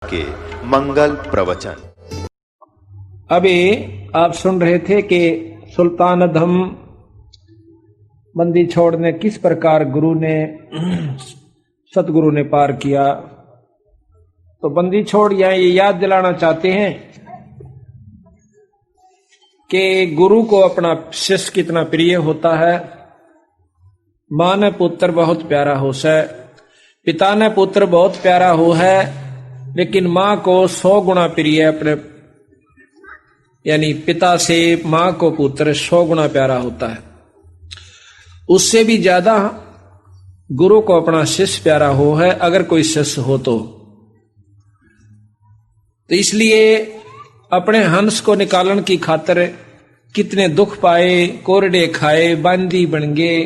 के मंगल प्रवचन। अभी आप सुन रहे थे कि सुल्तान अधम बंदी छोड़ ने किस प्रकार गुरु ने सतगुरु ने पार किया। तो बंदी छोड़ यहाँ ये याद दिलाना चाहते हैं कि गुरु को अपना शिष्य कितना प्रिय होता है। माँ ने पुत्र बहुत प्यारा हो से, पिता ने पुत्र बहुत प्यारा हो है, लेकिन माँ को 100 गुना प्रिय अपने, यानी पिता से माँ को पुत्र 100 गुना प्यारा होता है। उससे भी ज्यादा गुरु को अपना शिष्य प्यारा हो है, अगर कोई शिष्य हो तो इसलिए अपने हंस को निकालने की खातिर कितने दुख पाए, कोरडे खाए, बांदी बन गए,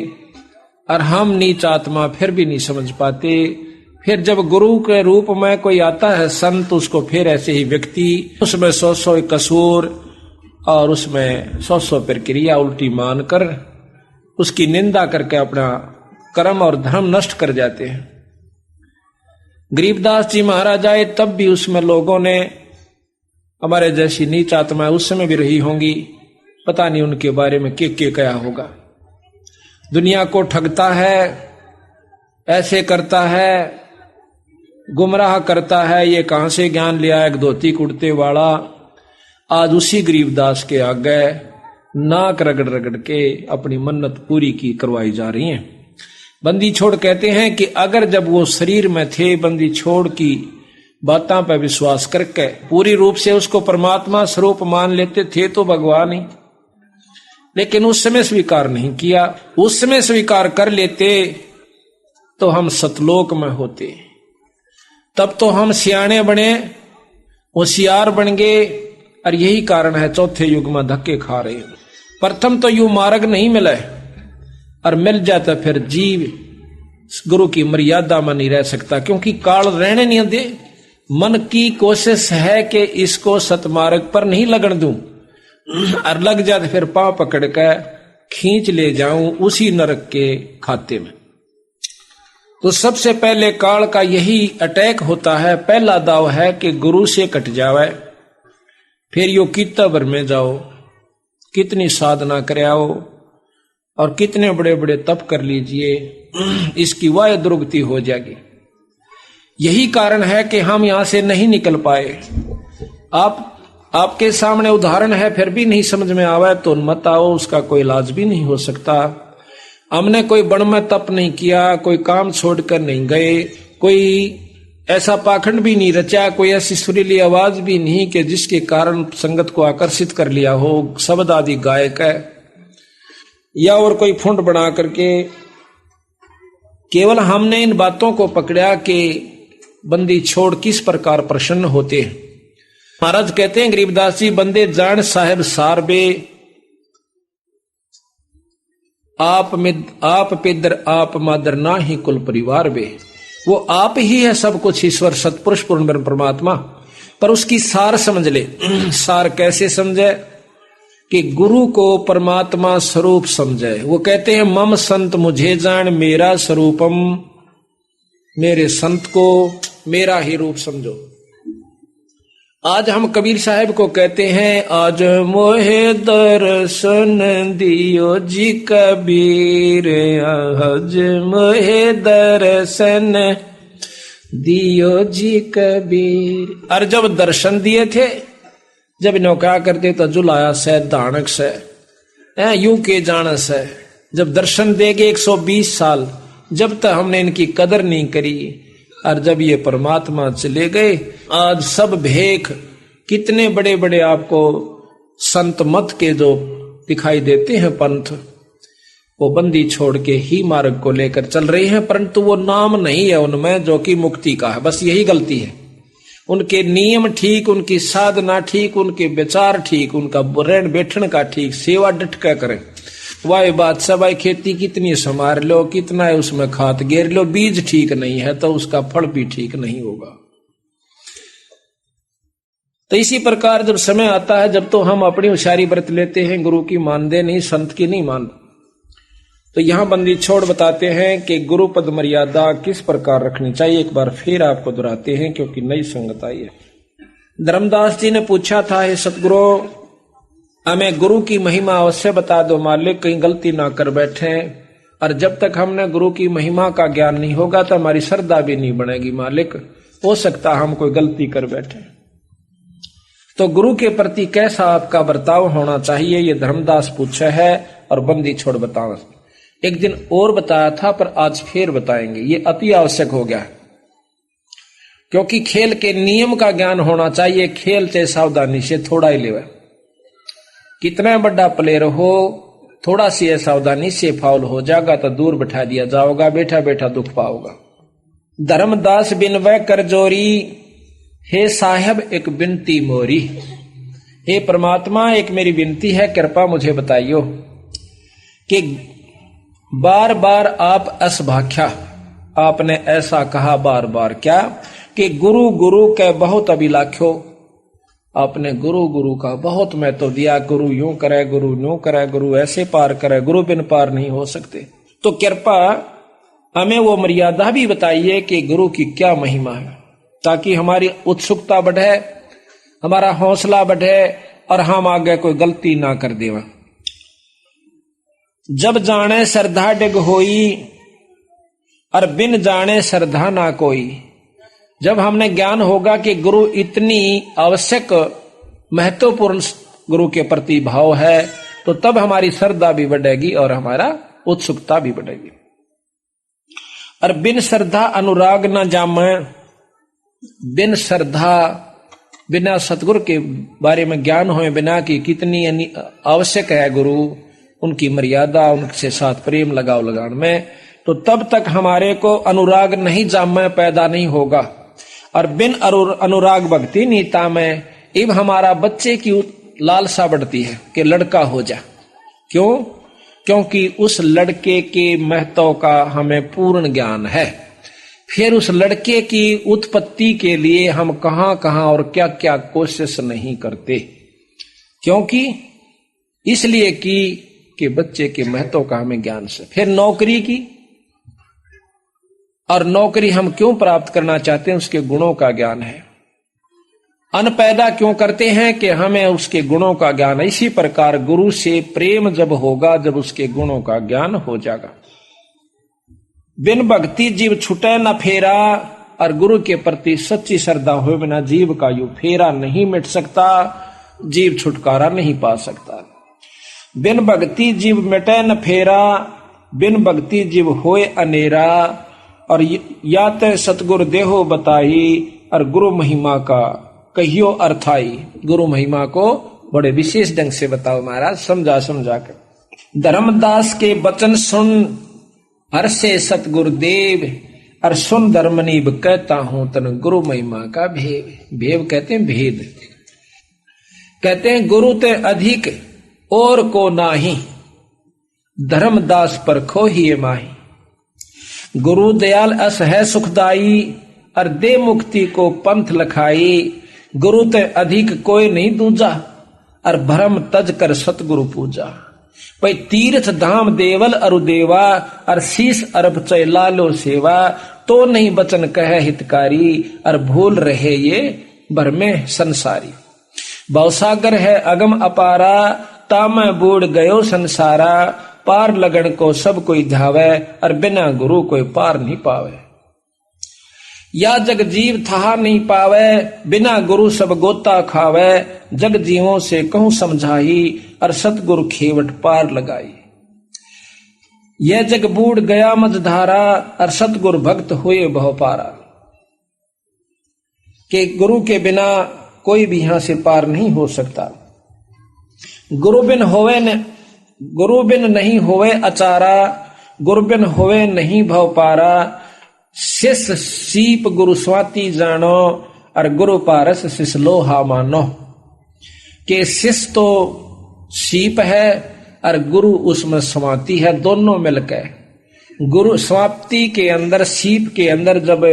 और हम नीच आत्मा फिर भी नहीं समझ पाते। फिर जब गुरु के रूप में कोई आता है संत, उसको फिर ऐसे ही व्यक्ति उसमें 100 कसूर और उसमें 100 प्रक्रिया उल्टी मानकर उसकी निंदा करके अपना कर्म और धर्म नष्ट कर जाते हैं। गरीबदास जी महाराज आए तब भी उसमें लोगों ने हमारे जैसी नीच आत्मा उस समय भी रही होंगी, पता नहीं उनके बारे में क्या क्या होगा। दुनिया को ठगता है, ऐसे करता है, गुमराह करता है, ये कहां से ज्ञान लिया एक धोती कुर्ते वाला। आज उसी गरीबदास के आगे नाक रगड़ रगड़ के अपनी मन्नत पूरी की करवाई जा रही है। बंदी छोड़ कहते हैं कि अगर जब वो शरीर में थे, बंदी छोड़ की बातों पर विश्वास करके पूरी रूप से उसको परमात्मा स्वरूप मान लेते थे तो भगवान ही, लेकिन उस समय स्वीकार नहीं किया। उस समय स्वीकार कर लेते तो हम सतलोक में होते, तब तो हम सियाणे बने, होशियार बन गए। और यही कारण है चौथे युग में धक्के खा रहे हैं। प्रथम तो यू मार्ग नहीं मिला, और मिल जाता फिर जीव गुरु की मर्यादा में नहीं रह सकता, क्योंकि काल रहने नहीं दे। मन की कोशिश है कि इसको सतमार्ग पर नहीं लगन दूं, और लग जाते फिर पांव पकड़ कर खींच ले जाऊं उसी नरक के खाते में। तो सबसे पहले काल का यही अटैक होता है। पहला दाव है कि गुरु से कट जावे, फिर यो कितना भर में जाओ, कितनी साधना करे आओ, और कितने बड़े बड़े तप कर लीजिए, इसकी वाय दुर्गति हो जाएगी। यही कारण है कि हम यहां से नहीं निकल पाए। आपके सामने उदाहरण है, फिर भी नहीं समझ में आवा तो मत आओ, उसका कोई इलाज भी नहीं हो सकता। हमने कोई बण में तप नहीं किया, कोई काम छोड़कर नहीं गए, कोई ऐसा पाखंड भी नहीं रचा, कोई ऐसी सुरीली आवाज भी नहीं कि जिसके कारण संगत को आकर्षित कर लिया हो, शब्द आदि गायक है, या और कोई फुंड बना करके। केवल हमने इन बातों को पकड़ा कि बंदी छोड़ किस प्रकार प्रसन्न होते हैं। महाराज कहते हैं गरीबदास जी, बंदे जान साहेब सारबे, आप पिदर आप मादर ना ही कुल परिवार बे। वो आप ही है सब कुछ, ईश्वर सतपुरुष पूर्ण ब्रह्म परमात्मा, पर उसकी सार समझ ले। सार कैसे समझे कि गुरु को परमात्मा स्वरूप समझे। वो कहते हैं मम संत मुझे जान मेरा स्वरूपम, मेरे संत को मेरा ही रूप समझो। आज हम कबीर साहब को कहते हैं, आज मोहे दर्शन दियो जी कबीर, आज मोहे दर्शन दियो जी कबीर। और जब दर्शन दिए थे, जब इन्हों क्या करते तो जुलाया से दानक से यूं के जान से, जब दर्शन देगे 120 साल, जब तक हमने इनकी कदर नहीं करी, और जब ये परमात्मा चले गए, आज सब भेख कितने बड़े बड़े आपको संत मत के जो दिखाई देते हैं पंथ, वो बंदी छोड़ के ही मार्ग को लेकर चल रहे हैं, परंतु वो नाम नहीं है उनमें जो कि मुक्ति का है। बस यही गलती है। उनके नियम ठीक, उनकी साधना ठीक, उनके विचार ठीक, उनका रहन बैठन का ठीक, सेवा डट कर करें। वाह बात सब, भाई खेती कितनी संभार लो, कितना है उसमें खाद गेर लो, बीज ठीक नहीं है तो उसका फल भी ठीक नहीं होगा। तो इसी प्रकार जब समय आता है, जब तो हम अपनी होशियारी बरत लेते हैं, गुरु की मानते नहीं, संत की नहीं मान, तो यहां बंदी छोड़ बताते हैं कि गुरु पद मर्यादा किस प्रकार रखनी चाहिए। एक बार फिर आपको दोहराते हैं क्योंकि नई संगत आई है। धर्मदास जी ने पूछा था, हे सतगुरु, हमें गुरु की महिमा अवश्य बता दो मालिक, कहीं गलती ना कर बैठे। और जब तक हमने गुरु की महिमा का ज्ञान नहीं होगा तो हमारी श्रद्धा भी नहीं बनेगी मालिक, हो सकता हम कोई गलती कर बैठे। तो गुरु के प्रति कैसा आपका बर्ताव होना चाहिए, ये धर्मदास पूछा है और बंदी छोड़ बताओ। एक दिन और बताया था पर आज फिर बताएंगे, ये अति आवश्यक हो गया क्योंकि खेल के नियम का ज्ञान होना चाहिए। खेल से सावधानी से थोड़ा ही लेवे, कितना बड़ा प्लेयर हो, थोड़ा सी सावधानी से फाउल हो जाएगा तो दूर बैठा दिया जाओगा, बैठा बैठा दुख पाओगा। धर्मदास बिनवै कर जोरी, हे साहब एक विनती मोरी। हे परमात्मा, एक मेरी विनती है, कृपा मुझे बताइयो कि बार बार आप असभाख्या, आपने ऐसा कहा बार बार क्या कि गुरु गुरु के बहुत अभिलाख्यो, आपने गुरु गुरु का बहुत महत्व दिया। गुरु यूं करे, गुरु यूं करे, गुरु ऐसे पार करे, गुरु बिन पार नहीं हो सकते। तो कृपा हमें वो मर्यादा भी बताइए कि गुरु की क्या महिमा है, ताकि हमारी उत्सुकता बढ़े, हमारा हौसला बढ़े और हम आगे कोई गलती ना कर देवा। जब जाने श्रद्धा डिग होई और बिन जाने श्रद्धा ना कोई। जब हमने ज्ञान होगा कि गुरु इतनी आवश्यक महत्वपूर्ण गुरु के प्रति भाव है, तो तब हमारी श्रद्धा भी बढ़ेगी और हमारा उत्सुकता भी बढ़ेगी। और बिन श्रद्धा अनुराग न जामे, बिन श्रद्धा, बिना सतगुरु के बारे में ज्ञान होए बिना कि कितनी आवश्यक है गुरु, उनकी मर्यादा, उनके साथ प्रेम लगाव लगान में, तो तब तक हमारे को अनुराग नहीं जामे पैदा नहीं होगा। और बिन अनुराग भक्ति नीता में इब हमारा बच्चे की लालसा बढ़ती है कि लड़का हो जा। क्यों? क्योंकि उस लड़के के महत्व का हमें पूर्ण ज्ञान है। फिर उस लड़के की उत्पत्ति के लिए हम कहां कहां और क्या क्या कोशिश नहीं करते, क्योंकि इसलिए कि बच्चे के महत्व का हमें ज्ञान से। फिर नौकरी की, और नौकरी हम क्यों प्राप्त करना चाहते हैं, उसके गुणों का ज्ञान है। अन्न पैदा क्यों करते हैं कि हमें उसके गुणों का ज्ञान है। इसी प्रकार गुरु से प्रेम जब होगा, जब उसके गुणों का ज्ञान हो जाएगा। बिन भक्ति जीव छूटे न फेरा, और गुरु के प्रति सच्ची श्रद्धा हो बिना जीव का यू फेरा नहीं मिट सकता, जीव छुटकारा नहीं पा सकता। बिन भक्ति जीव मिटे न फेरा, बिन भक्ति जीव होए अनेरा। और या ते सतगुरु देहो बताई, और गुरु महिमा का कहियो अर्थाई। गुरु महिमा को बड़े विशेष ढंग से बताओ महाराज, समझा समझा कर। धर्मदास के वचन सुन हर्षे सतगुरुदेव, और सुन धर्मनीब कहता हूं तन गुरु महिमा का भेद। भेद कहते हैं भेद, कहते हैं गुरु ते अधिक और को नाही, धर्मदास पर खो ही माही। गुरु दयाल अस है सुखदाई, और दे मुक्ति को पंथ लखाई। गुरु ते अधिक कोई नहीं दूजा, और भरम तज कर सतगुरु पूजा। पै तीर्थ धाम देवल अरु देवा, और शीस अरब चय लालो सेवा। तो नहीं बचन कहे हितकारी, और भूल रहे ये भरमे संसारी। भवसागर है अगम अपारा, तामै बूढ़ गयो संसारा। पार लगन को सब कोई धावे, और बिना गुरु कोई पार नहीं पावे। या जग जीव था नहीं पावे, बिना गुरु सब गोता खावे। जग जीवों से कहूं समझाई, और सतगुरु खेवट पार लगाई। यह जग बूढ़ गया मझधारा, और सतगुरु भक्त हुए बहुपारा। कि गुरु के बिना कोई भी यहां से पार नहीं हो सकता। गुरु बिन नहीं होवे अचारा, गुरु बिन होवे नहीं भव पारा। शिष्य सीप गुरु स्वाति जानो, और गुरु पारस शिष्य लोहा मानो। के शिष्य तो सीप है और गुरु उसमें स्वाति है, दोनों मिलकर। गुरु स्वाति के अंदर, सीप के अंदर जब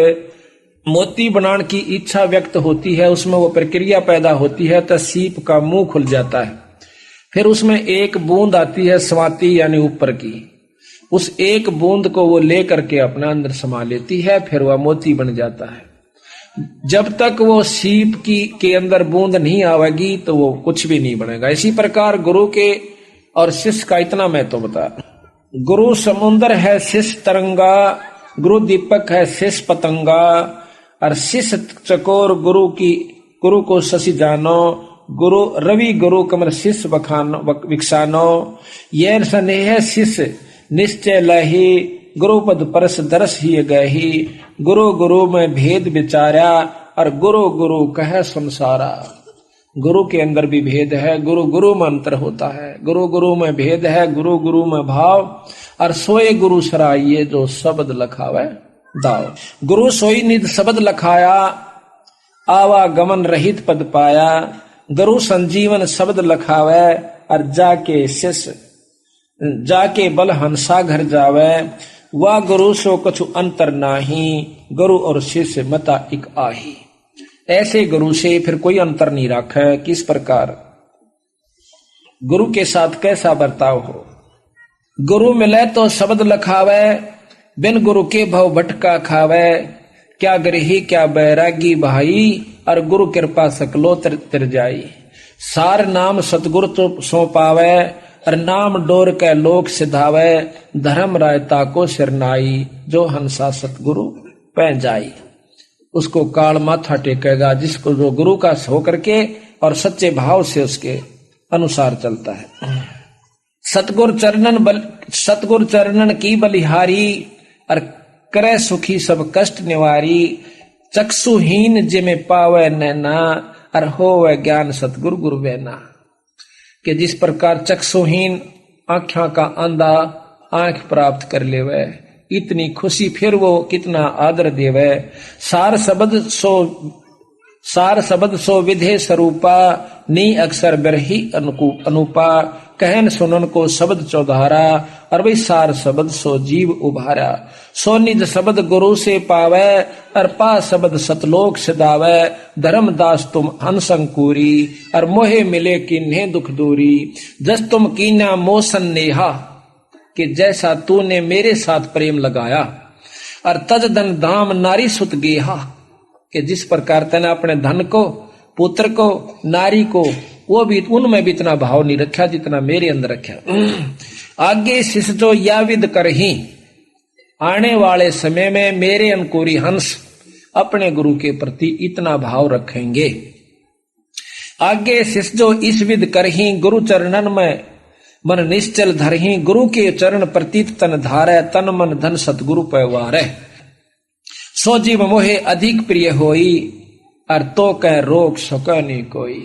मोती बनाने की इच्छा व्यक्त होती है, उसमें वो प्रक्रिया पैदा होती है, तो सीप का मुंह खुल जाता है। फिर उसमें एक बूंद आती है स्वाति यानी ऊपर की, उस एक बूंद को वो लेकर के अपना अंदर समा लेती है, फिर वह मोती बन जाता है। जब तक वो सीप के अंदर बूंद नहीं आवेगी तो वो कुछ भी नहीं बनेगा। इसी प्रकार गुरु के और शिष्य का इतना मैं तो बता, गुरु समुद्र है शिष्य तरंगा, गुरु दीपक है शिष्य पतंगा, और शिष्य चकोर गुरु को शशि जानो, गुरु रवि गुरु कमल शिष्य विकसानो, ये स्नेह शिष्य निश्चय लही, गुरु पद परस दरस ही गही, गुरु गुरु में भेद विचारा, और गुरु गुरु कह संसारा। गुरु के अंदर भी भेद है, गुरु गुरु में अंतर होता है, गुरु गुरु में भेद है, गुरु गुरु में भाव, और सोए गुरु सराइये जो शब्द लखावे दाव। गुरु सोई निध शब्द लखाया, आवागमन रहित पद पाया, गुरु संजीवन शब्द लखावे, और जाके बल हंसा घर जावे, वह गुरु सो कछु अंतर नाही, गुरु और शिष्य मता एक आही। ऐसे गुरु से फिर कोई अंतर नहीं रखा। किस प्रकार गुरु के साथ कैसा बर्ताव हो। गुरु मिले तो शब्द लखावे, बिन गुरु के भव भटका खावे, क्या गृही क्या बैरागी भाई, और गुरु कृपा सकलो तिर जाई। सार नाम सतगुरु तो सो पावे, और नाम डोर के लोक सिधावे, धर्म रायता को सिरनाई, जो हंसा सतगुरु पै जाई। उसको काल माथा टेकेगा जिसको जो गुरु का होकर के और सच्चे भाव से उसके अनुसार चलता है। सतगुर चरणन की बलिहारी, और करे सुखी सब कष्ट निवारी, चक्षुहीन जिमे पावे नैना, और होवे ज्ञान सतगुरु गुरु बैना। कि जिस प्रकार चक्षुहीन आँखों का अंधा आंख प्राप्त कर लेवे, इतनी खुशी फिर वो कितना आदर देवे। सार शब्द सो विधे स्वरूपा, नी अक्षर बिरही अनुपा, कहन सुनन को शब्द चौधारा, और भाई सार शब्द सो जीव उभारा। सो निज शब्द गुरु से पावे, और पा शब्द सतलोक सिदावे, धर्मदास तुम हंसंकुरी, और मोहे मिले किन्हे दुख दूरी। जस तुम कीना मोसन नेहा, कि जैसा तूने मेरे साथ प्रेम लगाया, और तज धन धाम नारी सुत गेहा, कि जिस प्रकार तने अपने धन को, पुत्र को, नारी को, वो भी उनमें भी इतना भाव नहीं रखा जितना मेरे अंदर रखा। आगे शिष्य जो या विद करही, आने वाले समय में मेरे अंकुरी हंस अपने गुरु के प्रति इतना भाव रखेंगे। आगे शिष्य जो इस विद करही, गुरु चरणन में मन निश्चल धरही, गुरु के चरण प्रतीत तन धारे, तन मन धन सतगुरु पैवारे। सो जीव मोहे अधिक प्रिय होई, और तो कह रोक सके कोई।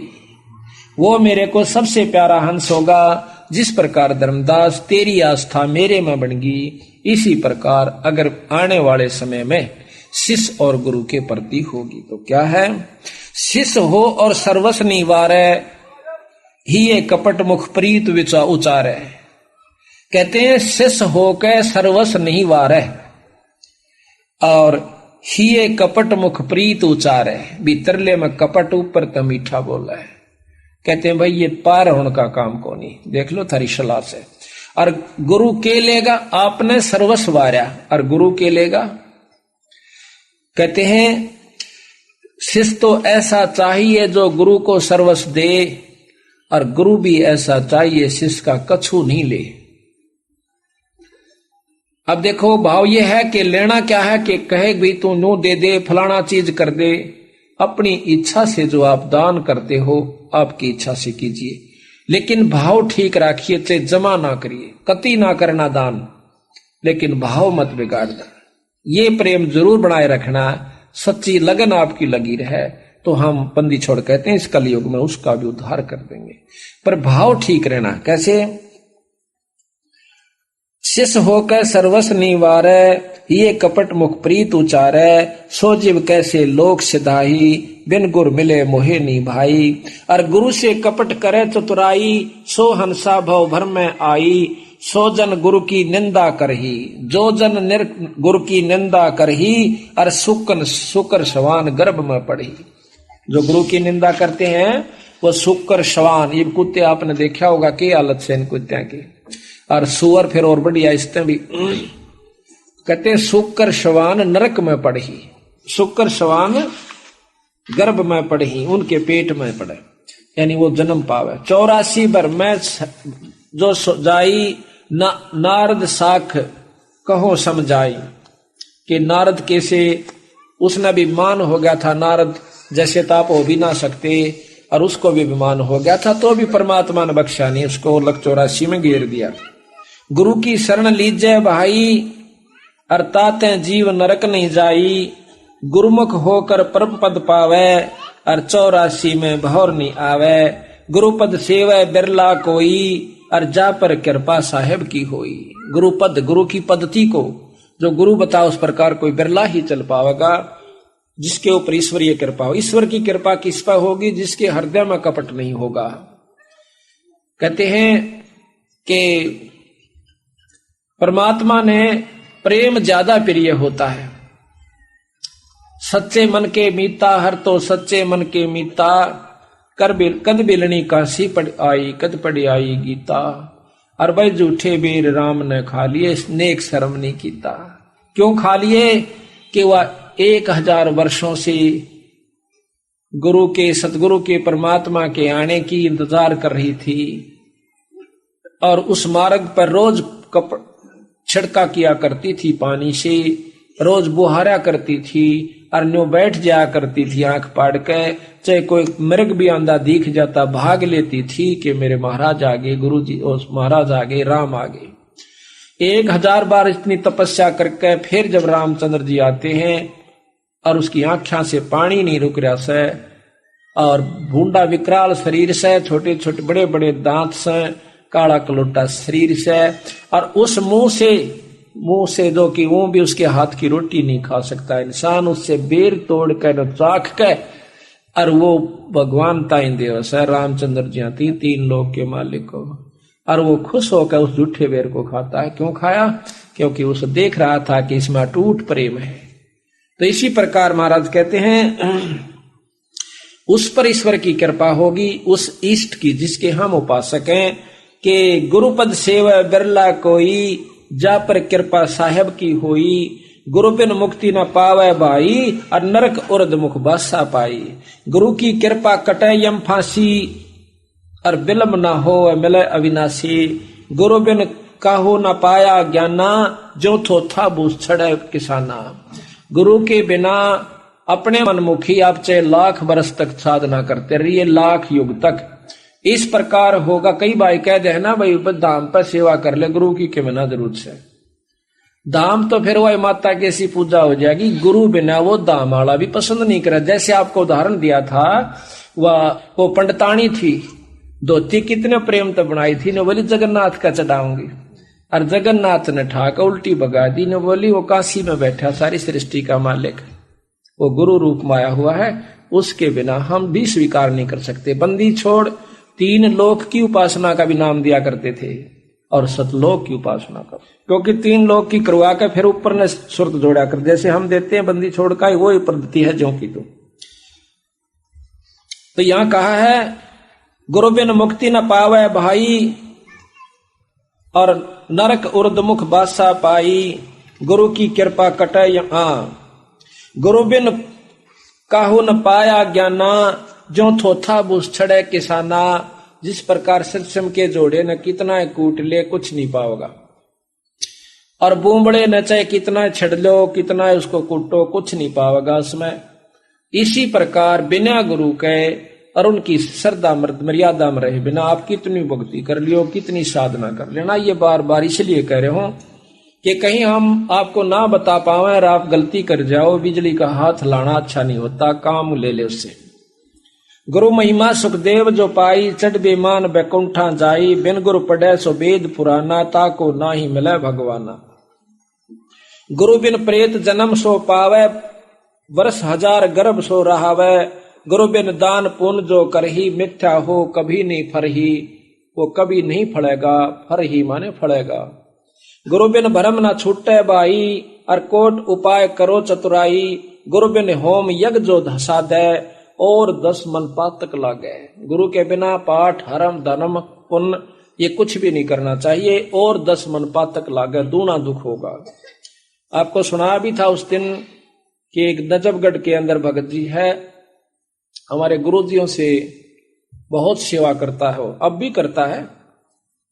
वो मेरे को सबसे प्यारा हंस होगा। जिस प्रकार धर्मदास तेरी आस्था मेरे में बनगी, इसी प्रकार अगर आने वाले समय में शिष्य और गुरु के प्रति होगी तो क्या है। शिष्य हो और सर्वस्व निवारे, ही ये कपट मुख प्रीत विचा उचारे। कहते हैं शिष्य होकर सर्वस्व नहीं वारे, और ही ये कपट मुख प्रीत उचारे। भीतरले में कपट, ऊपर तो मीठा बोला है। कहते हैं भाई ये पार होने का काम को नहीं, देख लो थारी सलाह से। और गुरु के लेगा, आपने सर्वस्व वार्या, और गुरु के लेगा। कहते हैं शिष्य तो ऐसा चाहिए जो गुरु को सर्वस्व दे, और गुरु भी ऐसा चाहिए शिष्य का कछु नहीं ले। अब देखो भाव ये है कि लेना क्या है कि कहे भी तू नो दे दे, फलाना चीज कर दे। अपनी इच्छा से जो आप दान करते हो आपकी इच्छा से कीजिए, लेकिन भाव ठीक रखिए, चाहे जमा ना करिए, कति ना करना दान, लेकिन भाव मत बिगाड़ना। ये प्रेम जरूर बनाए रखना, सच्ची लगन आपकी लगी रहे तो हम बंदी छोड़ कहते हैं इस कलयुग में उसका भी उद्धार कर देंगे। पर भाव ठीक रहना। कैसे। शिष्य होकर सर्वस्व निवारे, ये कपट मुख प्रीत उचारे। सो जीव कैसे लोक सिधाही, बिन गुर मिले मोहे नी भाई। और गुरु से कपट करे चतुराई, सो हंसा भव भर में आई। सो जन गुरु की निंदा करही, जो जन गुरु की निंदा करही। और सुकर सवान गर्भ में पड़ी। जो गुरु की निंदा करते हैं वो सुकर सवान, ये कुत्ते आपने देखा होगा कि हालत से इन कुत्तियों की। और सुअर फिर और बढ़िया इसमें भी कहते हैं शुक्र श्वान नरक में पड़ी, शुक्र श्वान गर्भ में पड़ी, उनके पेट में पड़े, यानी वो जन्म पावे। 84 बर में जो जाई नारद साख कहो समझाई, कि नारद कैसे उसने भी मान हो गया था, नारद जैसे तो आप हो भी ना सकते, और उसको भी विमान हो गया था, तो भी परमात्मा ने बख्शा नहीं, उसको 84 में घेर दिया। गुरु की शरण लीजिए भाई, अर्थात जीव नरक नहीं जाई, गुरुमुख होकर परम पद पावे, और 84 में भौर नहीं आवे, गुरुपद सेवा बिरला कोई, और जा पर कृपा साहेब की होई। गुरुपद, गुरु की पद्धति को जो गुरु बता उस प्रकार कोई बिरला ही चल पावेगा, जिसके ऊपर ईश्वरीय कृपा हो। ईश्वर की कृपा किस पर होगी? जिसके हृदय में कपट नहीं होगा। कहते हैं कि परमात्मा ने प्रेम ज्यादा प्रिय होता है। सच्चे मन के मीता हर तो सच्चे मन के मीता, कद बिलनी काशी पड़ आई, कद पड़ी आई गीता, और भाई झूठे बेर राम ने खा लिए, नेक शर्म नहीं कीता। क्यों खा लिए? कि वह 1000 वर्षों से गुरु के, सतगुरु के, परमात्मा के आने की इंतजार कर रही थी, और उस मार्ग पर रोज छिड़का किया करती थी पानी से, रोज बुहारा करती थी, और न्यू बैठ जाया करती थी आंख पाड़ के, चाहे कोई मृग भी आंधा दिख जाता भाग लेती थी कि मेरे महाराज आगे, गुरु जी उस महाराज आगे, राम आगे। 1000 बार इतनी तपस्या करके फिर जब रामचंद्र जी आते हैं और उसकी आंखों से पानी नहीं रुक रहा से, और भूडा विकराल शरीर से, छोटे छोटे बड़े बड़े दांत से, काला कलोटा शरीर से, और उस मुंह से जो कि वो भी उसके हाथ की रोटी नहीं खा सकता इंसान, उससे बेर तोड़ कर चाख के, और वो भगवान ताई देव से रामचंद्र जी 3 लोक के मालिक को, और वो खुश होकर उस झूठे बेर को खाता है। क्यों खाया? क्योंकि उसे देख रहा था कि इसमें अटूट प्रेम है। तो इसी प्रकार महाराज कहते हैं उस पर ईश्वर की कृपा होगी, उस इष्ट की जिसके हम उपासक हैं, कि गुरुपद सेवा बिरला कोई, जा पर कृपा साहेब की होई, गुरु बिन मुक्ति न पावे भाई, और नरक उर्द मुख बासा पाई। गुरु की कृपा कटे यम फांसी, और बिलम न हो मिले अविनाशी, गुरु बिन काहू न पाया ज्ञाना, जो थो था बूस छड़े किसाना। गुरु के बिना अपने मनमुखी आप चाहे 1,00,000 बरस तक साधना करते रहिए, 1,00,000 युग तक, इस प्रकार होगा। कई भाई कह दे ना भाई धाम पर सेवा कर ले, गुरु की के बिना जरूरत से धाम, तो फिर वह माता की ऐसी पूजा हो जाएगी, गुरु बिना वो धाम वाला भी पसंद नहीं करे। जैसे आपको उदाहरण दिया था, वो पंडितानी थी, धोती कितने प्रेम तो बनाई थी, ने बोली जगन्नाथ का चढ़ाऊंगी, और जगन्नाथ ने ठाकर उल्टी भगा दी, ने बोली वो काशी में बैठा सारी सृष्टि का मालिक, वो गुरु रूप में आया हुआ है, उसके बिना हम भी स्वीकार नहीं कर सकते। बंदी छोड़ 3 लोक की उपासना का भी नाम दिया करते थे, और सतलोक की उपासना का, क्योंकि 3 लोक की करवा के फिर ऊपर ने सुरत जोड़ा कर, जैसे हम देते हैं बंदी छोड़ का, वो पद्धति है जो की। तो यहां कहा है गुरु बिन मुक्ति न पावे भाई, और नरक उर्दमुख बासा पाई, गुरु की कृपा कटे गुरु बिन काहू न पाया ज्ञाना, जो थोथा बूस छड़े किसाना। जिस प्रकार सत्सम के जोड़े न कितना कूट ले कुछ नहीं पाओगा, और बूमबड़े न चाहे कितना छड़ लो, कितना उसको कूटो, कुछ नहीं पाओगा उसमें। इसी प्रकार बिना गुरु के और उनकी श्रद्धा मर्यादा में रहे बिना आप कितनी भक्ति कर लियो, कितनी साधना कर लेना। ये बार बार इसलिए कह रहे हो कि कहीं हम आपको ना बता पावे और आप गलती कर जाओ, बिजली का हाथ लाना अच्छा नहीं होता, काम ले ले उससे। गुरु महिमा सुखदेव जो पाई, चढ़ बेमान बैकुंठा जाई, बिन गुरु पढ़े सो वेद पुराना, ताको ना ही मिले भगवाना। गुरु बिन प्रेत जन्म सो पावे, वर्ष 1000 गर्भ सो रहावे, गुरु बिन दान पुण्य जो करही, मिथ्या हो कभी नहीं फरही, वो कभी नहीं फड़ेगा, फर ही माने फड़ेगा। गुरु बिन भरम न छूटे बाई, और कोट उपाय करो चतुराई, गुरु बिन होम यज्ञ जो धसा दे, और 10 मन पातक लागे। गुरु के बिना पाठ हरम धर्म पुण्य ये कुछ भी नहीं करना चाहिए, और 10 मन पातक लागे, दूना दुख होगा। आपको सुना भी था उस दिन कि एक नजफगढ़ के अंदर भगत जी है, हमारे गुरुजियों से बहुत सेवा करता है, वो अब भी करता है।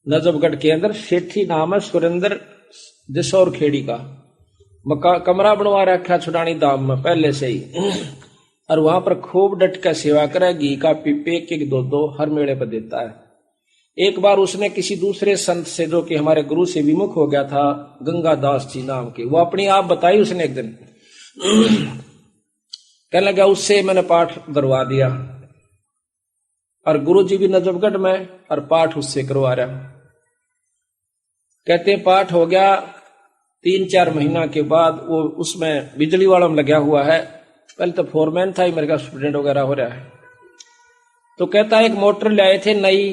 नजफगढ़ के अंदर सेठी नाम है सुरेंद्र जसौर खेड़ी का, कमरा बनवा रखा छुड़ानी धाम में पहले से ही, और वहां पर खूब डट कर सेवा करे, घी का पीपे एक 2 हर मेड़े पर देता है। एक बार उसने किसी दूसरे संत से, जो कि हमारे गुरु से विमुख हो गया था, गंगादास जी नाम के, वो अपनी आप बताई उसने एक दिन। कहने लगा उससे मैंने पाठ करवा दिया, और गुरु जी भी नजफगढ़ में, और पाठ उससे करवा रहा। कहते पाठ हो गया, 3-4 महीना के बाद वो उसमें बिजली वाला में लगा हुआ है, पहले तो फोरमैन था ही, मेरे का स्टूडेंट वगैरह हो रहा है। तो कहता है एक मोटर ले आए थे नई,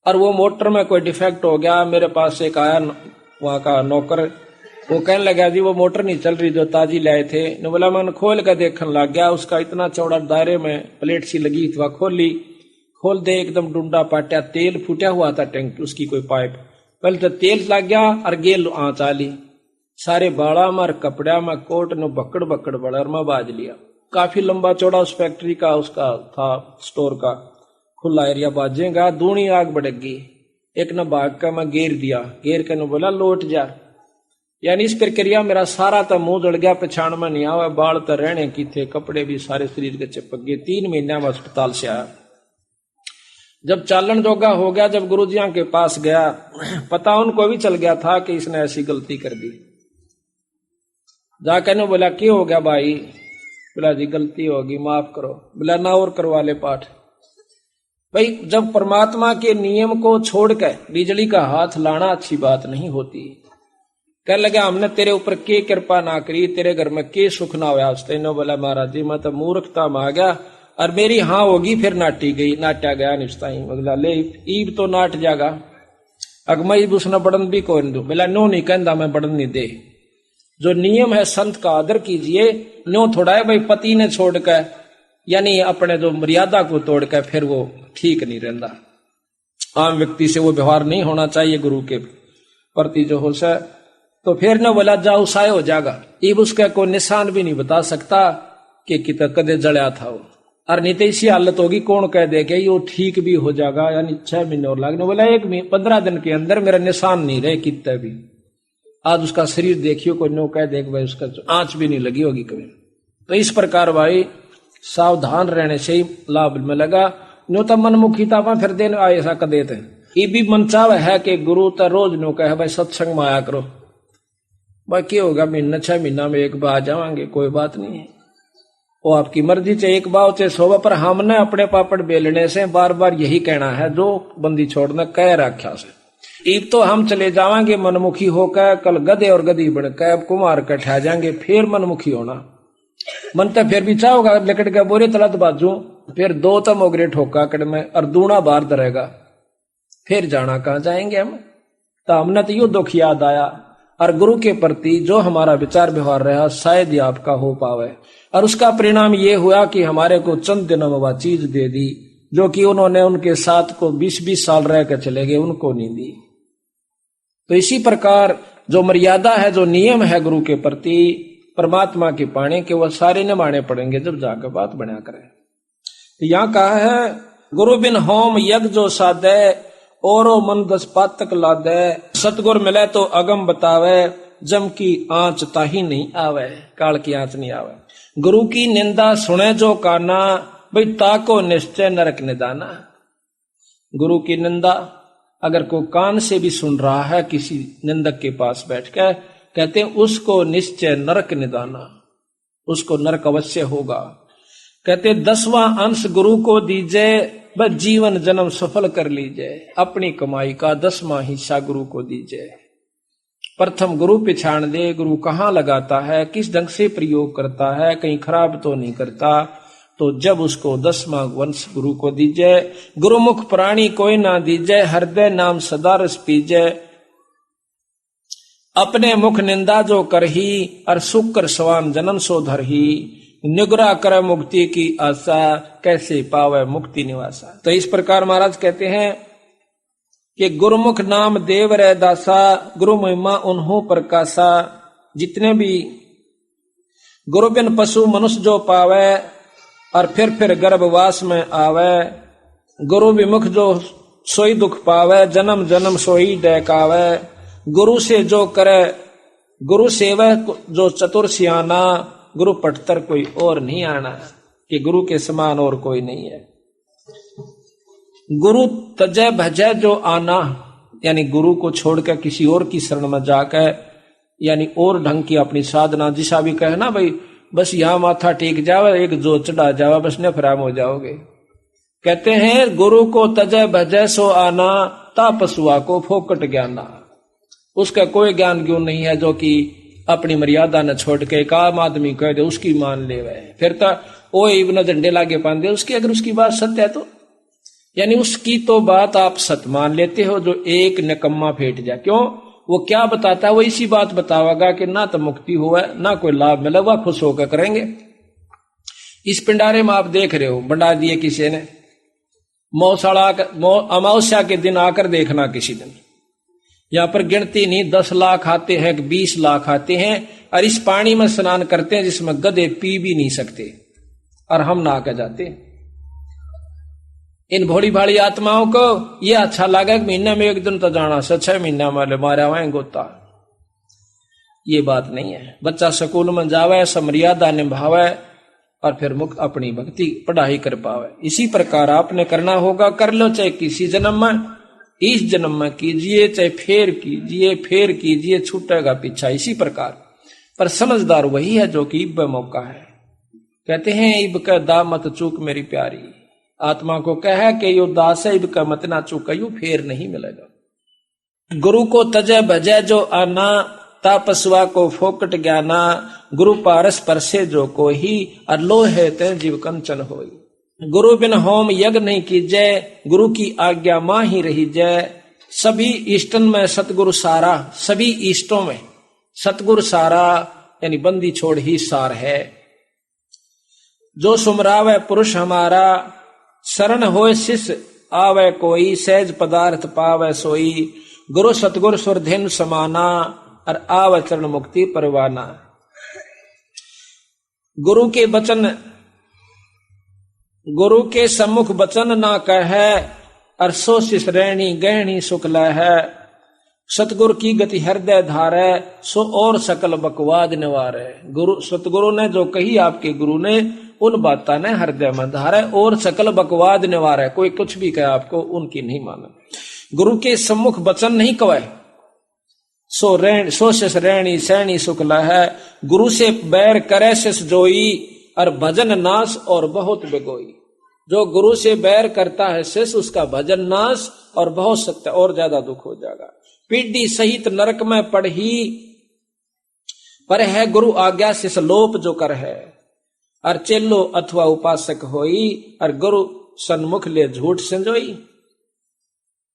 और वो मोटर में कोई डिफेक्ट हो गया। मेरे पास एक आया वहां का नौकर, वो कहने लगा जी वो मोटर नहीं चल रही जो ताजी लाए थे। ने बोला मैंने खोल कर देखने लग गया, उसका इतना चौड़ा दायरे में प्लेट सी लगी थी, खोली, खोल दे एकदम डूंडा पाट्या, तेल फूटा हुआ था टैंक उसकी कोई पाइप, पहले तो तेल लग गया और गेल आँच आली, सारे बाड़ा में कपड़ा में कोट ने बकड़ बकड़ बड़र में बाज लिया। काफी लंबा चौड़ा उस फैक्ट्री का उसका था, स्टोर का खुला एरिया, बाजेगा दूनी आग बढ़ेगी। एक न भाग का मैं घेर दिया, घेर के न बोला लौट जा। यानी इस प्रक्रिया मेरा सारा तो मुंह जड़ गया, पछाण में नहीं आवा, बाल तो रहने की थे, कपड़े भी सारे शरीर के चिपक गए। 3 महीना में अस्पताल से आया। जब चालन जोगा हो गया, जब गुरुजियों के पास गया, पता उनको भी चल गया था कि इसने ऐसी गलती कर दी। जाकर ने बोला क्या हो गया भाई? बोला जी गलती होगी माफ करो। बोला ना और करवा ले पाठ। भाई जब परमात्मा के नियम को छोड़कर बिजली का हाथ लाना अच्छी बात नहीं होती। कह लगा हमने तेरे ऊपर के कृपा ना करी, तेरे घर में के सुख ना हुआ। उसने बोला महाराज जी मैं तो मूर्खता में आ गया, और मेरी हाँ होगी फिर नाटी गई, नाटा गया निश्ता ही। बोला ले ईब तो नाट जागा, अगमई उसने बढ़न भी कौन दू। बोला नो नहीं कहता मैं बढ़न नहीं दे। जो नियम है संत का आदर कीजिए। नो थोड़ा है भाई पति ने छोड़कर, यानी अपने जो मर्यादा को तोड़कर फिर वो ठीक नहीं रहता। आम व्यक्ति से वो व्यवहार नहीं होना चाहिए गुरु के प्रति जो हो सके। तो फिर न बोला जाओ साय हो जाएगा। इब उसका कोई निशान भी नहीं बता सकता कि कितना कदे जड़या था वो, और नहीं तो इसी हालत होगी कौन कह दे कि ये ठीक भी हो जाएगा, यानी 6 महीने और लगने। बोला 15 दिन के अंदर मेरा निशान नहीं रहे कितने भी। आज उसका शरीर देखियो, कोई नो कह दे भाई उसका आंच भी नहीं लगी होगी कभी। तो इस प्रकार भाई सावधान रहने से ही लाभ में लगा। नो तो मनमुखीता में फिर देने आए ऐसा कर देते। ये भी मन चाव है कि गुरु तो रोज नो कहे भाई सत्संग में आया करो। भाई क्या होगा, महीना 6 महीना में एक बार आ जावांगे, कोई बात नहीं है। वो आपकी मर्जी से एक बार से 100 पर हमने अपने पापड़ बेलने से बार बार यही कहना है जो बंदी छोड़ना कह रखा से। ईब तो हम चले जावांगे मनमुखी होकर, कल गधे और गधी बनकर कुमार कठा जाएंगे, फिर मनमुखी होना। मन तो फिर भी चाहोगा लकड़ के बोरे तलत बाजू, फिर 2 तो मोगरे ठोका कड़ में और दूना बार दरेगा, फिर जाना कहाँ जाएंगे हम। तो हमने तो यो दुख याद आया, और गुरु के प्रति जो हमारा विचार व्यवहार रहा शायद ही आपका हो पावे। और उसका परिणाम ये हुआ कि हमारे को चंद दिनों में वह चीज दे दी जो कि उन्होंने उनके साथ को 20-20 साल रह कर चले गए, उनको नहीं दी। तो इसी प्रकार जो मर्यादा है, जो नियम है गुरु के प्रति परमात्मा के पाने के, वह सारे निभाने पड़ेंगे जब जाकर बात बना करें। तो यहाँ कहा है गुरु बिन होम यज्ञ जो साधे, औरो मन 10 पातक लादे। सतगुर मिले तो अगम बतावे, जम की आंच ताही नहीं आवे, काल की आंच नहीं आवे। गुरु की निंदा सुने जो काना, भाई ताको निश्चय नरक निदाना। गुरु की निंदा अगर कोई कान से भी सुन रहा है किसी निंदक के पास बैठ कर, कहते हैं उसको निश्चय नरक निदाना, उसको नरक अवश्य होगा। कहते 10वां अंश गुरु को दीजिए, बस जीवन जन्म सफल कर लीजिए। अपनी कमाई का 10वां हिस्सा गुरु को दीजिए। प्रथम गुरु पहचान दे, गुरु कहाँ लगाता है, किस ढंग से प्रयोग करता है, कहीं खराब तो नहीं करता। तो जब उसको 10वां वंश गुरु को दीजिए। गुरुमुख प्राणी कोई ना दीजिए, हृदय नाम सदा रस पीजिए। अपने मुख निंदा जो करही, और सुख कर सवान जन्म सो धरही। निगरा करे मुक्ति की आशा, कैसे पावे मुक्ति निवासा। तो इस प्रकार महाराज कहते हैं कि गुरुमुख नाम देव रे दासा, गुरु महिमा उन्हों प्रकाशा। जितने भी गुरु बिन पशु मनुष्य जो पावे, और फिर गर्भवास में आवे। गुरु विमुख जो सोई दुख पावे, जन्म जन्म सोई डहकावे। गुरु से जो करे गुरु सेवा जो चतुर सियाना, गुरु पटतर कोई और नहीं आना, कि गुरु के समान और कोई नहीं है। गुरु तजय भजय जो आना, यानी गुरु को छोड़कर किसी और की शरण में जाकर, यानी और ढंग की अपनी साधना, जिसा भी कहे ना भाई बस यहां माथा टेक जावे, एक जो चढ़ा जावा, बस नफराम हो जाओगे। कहते हैं गुरु को तजय भजय सो आना, ता पशुआ को फोकट ज्ञाना। उसका कोई ज्ञान क्यों नहीं है जो कि अपनी मर्यादा न छोड़ के एक आम आदमी कह दे उसकी मान ले वह, फिर तो वो इब्न झंडे लागे पांदे उसकी, अगर उसकी बात सत्य है तो, यानी उसकी तो बात आप सत्य मान लेते हो जो एक निकम्मा फेंट जाए। क्यों? वो क्या बताता है, वो इसी बात बतावेगा कि ना तो मुक्ति हुआ ना कोई लाभ मिला, वह खुश होकर करेंगे। इस पिंडारे में आप देख रहे हो बढ़ा दिए किसी ने, मौसाड़ा अमावस्या के दिन आकर देखना, किसी दिन यहां पर गिनती नहीं 10 लाख आते हैं, 20 लाख आते हैं, और इस पानी में स्नान करते हैं जिसमें गधे पी भी नहीं सकते, और हम नहा के जाते। इन भोली भाली आत्माओं को ये अच्छा लगा कि महीने में एक दिन तो जाना से 6 महीना वाले मारा हुआ गोता। ये बात नहीं है। बच्चा स्कूल में जावे, समर्यादा निभावे, और फिर मुक्त अपनी भक्ति पढ़ाई कर पावे। इसी प्रकार आपने करना होगा, कर लो, चाहे किसी जन्म में, इस जन्म में कीजिए, चाहे फेर कीजिए, छूटेगा पीछा। इसी प्रकार पर समझदार वही है जो कि इब मौका है। कहते हैं इब का दा मत चूक मेरी प्यारी, आत्मा को कहे कि यो दास है, इब का मत ना चूक, यू फेर नहीं मिलेगा। गुरु को तजय भजय जो आना, तापस्वा को फोकट ज्ञाना। गुरु पारस परसे जो कोही, और लोहे ते जीव कंचन होई। गुरु बिन होम यज्ञ नहीं कीजय, गुरु की आज्ञा मां ही रही जय। सभी इष्टन में सतगुरु सारा, सभी इष्टों में सतगुरु सारा, यानी बंदी छोड़ ही सार है। जो सुमरावे पुरुष हमारा, शरण होए शिष्य आवे कोई। सहज पदार्थ पावे सोई, गुरु सतगुरु सुरधेनु समाना। और आवे चरण मुक्ति परवाना। गुरु के वचन, गुरु के सम्मुख वचन ना कहे, और सो शिष रहनी गहनी शुक्ल है। सतगुरु की गति हृदय धारे, सो और सकल बकवाद निवारे। गुरु सतगुरु ने जो कही आपके गुरु ने, उन बातों ने हृदय में धारे, और सकल बकवाद निवारे। कोई कुछ भी कहे आपको, उनकी नहीं माने। गुरु के सम्मुख वचन नहीं कहे, सो शिष रहनी सहनी शुक्ल है। गुरु से बैर करे शिष जोई, और भजन नाश और बहुत बिगोई। जो गुरु से बैर करता है शिष्य, उसका भजन नाश और बहुत सत्य और ज्यादा दुख हो जाएगा। पीढ़ी सहित नरक में पढ़ी, पर है गुरु आज्ञा शिष लोप जो कर है। और चेलो अथवा उपासक होई, और गुरु सन्मुख ले झूठ संजोई।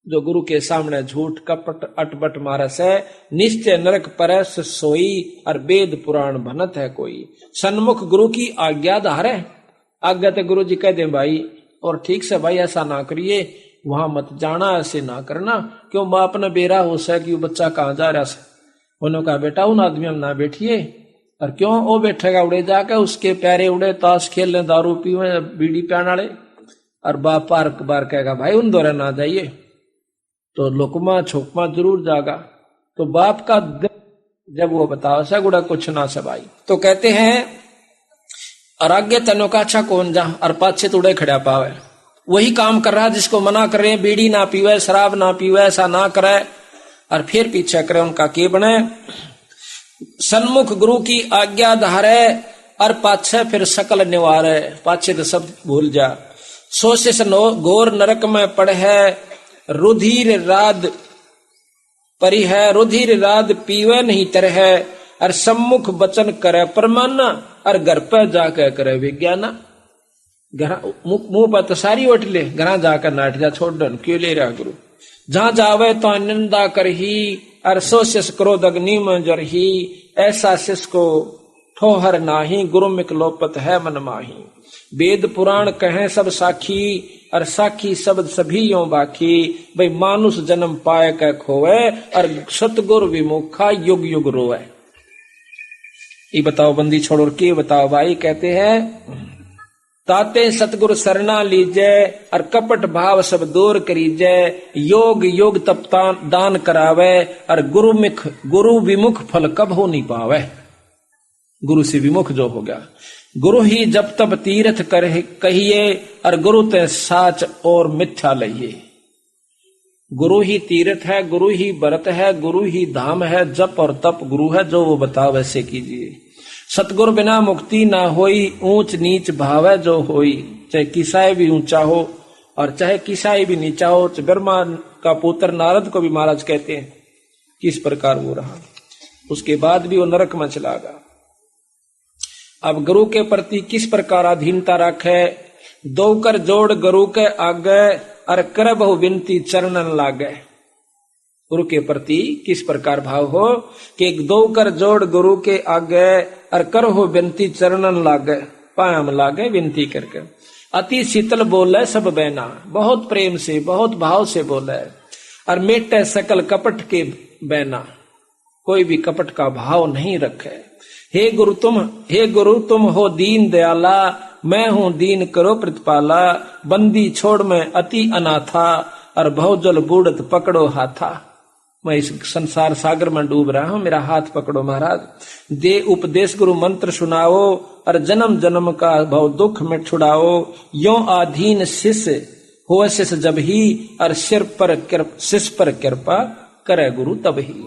जो गुरु के सामने झूठ कपट अटबट मारस है, निश्चय नरक परस सोई। और वेद पुराण भनत है कोई। सन्मुख गुरु की आज्ञा धारे, आज्ञा तो गुरु जी कह दे भाई, और ठीक से भाई ऐसा ना करिए, वहां मत जाना, ऐसे ना करना। क्यों? बाप ने बेरा हो सा कि बच्चा कहाँ जा रहा है। उन्होंने कहा बेटा उन आदमियों में ना बैठिए। और क्यों? वो बैठेगा उड़े जाके, उसके प्यारे उड़े, ताश खेल ले, दारू पीवे, बीड़ी प्यान वाले। और बाप पार बार कहेगा भाई उन दौरे ना जाइए, तो लुकमा छोकमा जरूर जागा। तो बाप का जब वो बताओ सा गुड़ा कुछ ना सबाई। तो कहते हैं और आगे तनो का अच्छा कौन जा, और पाछे तुड़े खड़ा पावे। वही काम कर रहा जिसको मना कर रहे हैं, बीड़ी ना पीवे, शराब ना पीवे, ऐसा ना करे, और फिर पीछे करे, उनका के बने। सन्मुख गुरु की आज्ञा धारे, और पाछे फिर सकल निवारे। पाछे तो सब भूल जा। सोशिश घोर नरक में पड़े, रुधिर राद परी है। रुधिर राद पीवे नहीं तरह, और सम्मुख वचन करे परमाना। और घर पर जाकर करे विज्ञाना। मुंह पर तो सारी ओट ले, घर जाकर नाट जा छोड़ डन, क्यों ले रहा गुरु। जहां जावे तो निंदा कर ही, और सो शिष क्रोध अग्नि में जर ही। ऐसा शिष को ठोहर नाही, गुरु मिक लोपत है मन माही। वेद पुराण कहें सब साखी, और साखी शब्द सभी यों बाकी, भाई मानुष जन्म पाए कै खोवे और सतगुरु विमुखा युग युग रोवे। ये बताओ बंदी छोड़ के बताओ भाई। कहते हैं ताते सतगुरु सरना लीजे और कपट भाव सब दूर करीजे, योग योग तप दान करावे और गुरु विमुख फल कब हो नहीं पावे। गुरु से विमुख जो हो गया, गुरु ही जब तब तीर्थ कर कहिए और गुरु ते साच और मिथ्या लइए। गुरु ही तीर्थ है, गुरु ही व्रत है, गुरु ही धाम है, जप और तप गुरु है, जो वो बताओ वैसे कीजिए। सतगुरु बिना मुक्ति ना होई, ऊंच नीच भाव है जो होई। चाहे किसाई भी ऊंचा हो और चाहे किसाई भी नीचा हो। ब्रह्मा का पुत्र नारद को भी महाराज कहते हैं किस प्रकार वो रहा, उसके बाद भी वो नरक में चला गया। अब गुरु के प्रति किस प्रकार अधीनता रखे, दो कर जोड़ गुरु के आगे और कर बहु विनती चरणन लागे। गुरु के प्रति किस प्रकार भाव हो कि दो कर जोड़ गुरु के आगे और कर हो विनती चरणन लागे, पायम लागे विनती करके। अति शीतल बोले सब बैना, बहुत प्रेम से बहुत भाव से बोले और मेटे सकल कपट के बैना, कोई भी कपट का भाव नहीं रखे। हे गुरु तुम हो दीन दयाला, मैं हूं दीन करो प्रतिपाला। बंदी छोड़ मैं अति अनाथा और बहुजल बूढ़त पकड़ो हाथा। मैं इस संसार सागर में डूब रहा हूं, मेरा हाथ पकड़ो महाराज। दे उपदेश गुरु मंत्र सुनाओ और जन्म जन्म का भव दुख में छुड़ाओ। यो आधीन शिष्य हो शिष्य जब ही और शिष्य पर कृपा करे गुरु तब ही।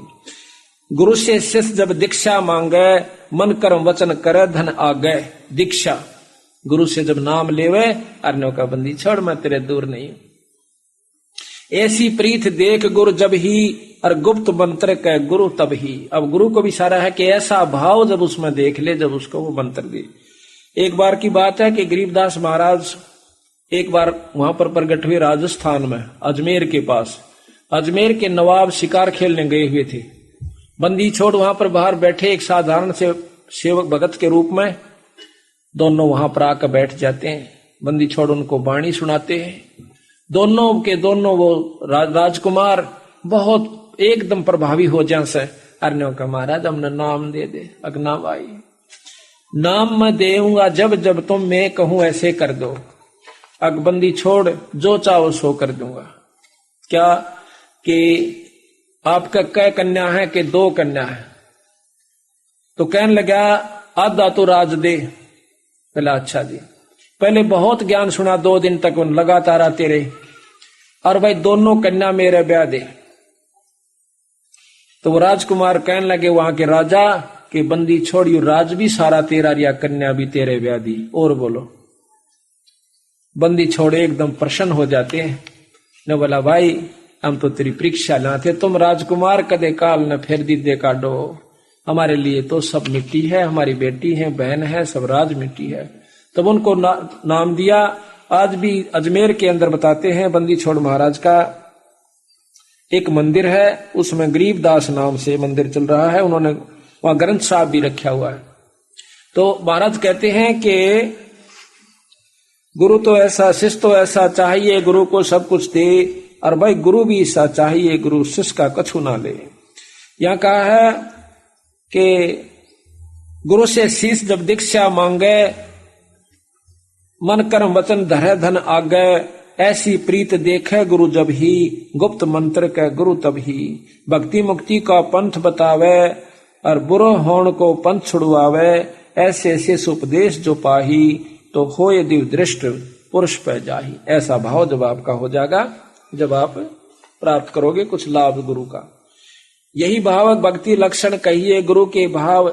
गुरु से शिष्य जब दीक्षा मांगे, मन कर्म वचन करे धन आगे। दीक्षा गुरु से जब नाम लेवे, अर्णों का बंदी छोड़ मैं तेरे दूर नहीं। ऐसी प्रीत देख गुरु जब ही और गुप्त मंत्र कह गुरु तब ही। अब गुरु को भी सारा है कि ऐसा भाव जब उसमें देख ले, जब उसको वो मंत्र दे। एक बार की बात है कि गरीबदास महाराज एक बार वहां पर प्रकट हुए राजस्थान में, अजमेर के पास। अजमेर के नवाब शिकार खेलने गए हुए थे। बंदी छोड़ वहां पर बाहर बैठे एक साधारण से सेवक भगत के रूप में, दोनों वहां पर आकर बैठ जाते हैं। बंदी छोड़ उनको वाणी सुनाते हैं। दोनों के दोनों वो राजकुमार बहुत एकदम प्रभावी हो जाए से अर्ण्यों का महाराज हमने नाम दे दे। अगना भाई नाम मैं देऊंगा जब जब तुम मैं कहूं ऐसे कर दो। अकबंदी छोड़ जो चाहो सो कर दूंगा। क्या कि आपका कै कन्या है कि दो कन्या है? तो कहने लगा आधा तो राज दे। पहला अच्छा जी, पहले बहुत ज्ञान सुना 2 दिन तक उन लगातार आते रहे, और भाई दोनों कन्या मेरे ब्याह दे। तो वो राजकुमार कहने लगे वहां के राजा कि बंदी छोड़ियो, राज भी सारा तेरा रिया, कन्या भी तेरे ब्याह दी। और बोलो। बंदी छोड़े एकदम प्रसन्न हो जाते हैं। न बोला भाई हम तो तेरी परीक्षा लाते, तुम राजकुमार कदे काल न फिर दीदे काटो। हमारे लिए तो सब मिट्टी है, हमारी बेटी है, बहन है, सब राज मिट्टी है। तब उनको नाम दिया। आज भी अजमेर के अंदर बताते हैं बंदी छोड़ महाराज का एक मंदिर है, उसमें गरीबदास नाम से मंदिर चल रहा है। उन्होंने वहां ग्रंथ साहब भी रखा हुआ है। तो महाराज कहते हैं कि गुरु तो ऐसा, शिष्य तो ऐसा चाहिए, गुरु को सब कुछ दे, और भाई गुरु भी ऐसा चाहिए, गुरु शिष्य का कछु ना ले। यहां कहा है कि गुरु से शिष्य जब दीक्षा मांगे, मन कर्म वचन धरे धन आगे। ऐसी प्रीत देखे गुरु जब ही, गुप्त मंत्र के गुरु तब ही। भक्ति मुक्ति का पंथ बतावे, और बुरो होण को पंथ छुड़वावे। ऐसे ऐसे उपदेश जो पाही, तो होए दिव दृष्ट पुरुष पे जाही। ऐसा भाव जब आपका हो जाएगा, जब आप प्राप्त करोगे कुछ लाभ गुरु का। यही भाव भक्ति लक्षण कहिए, गुरु के भाव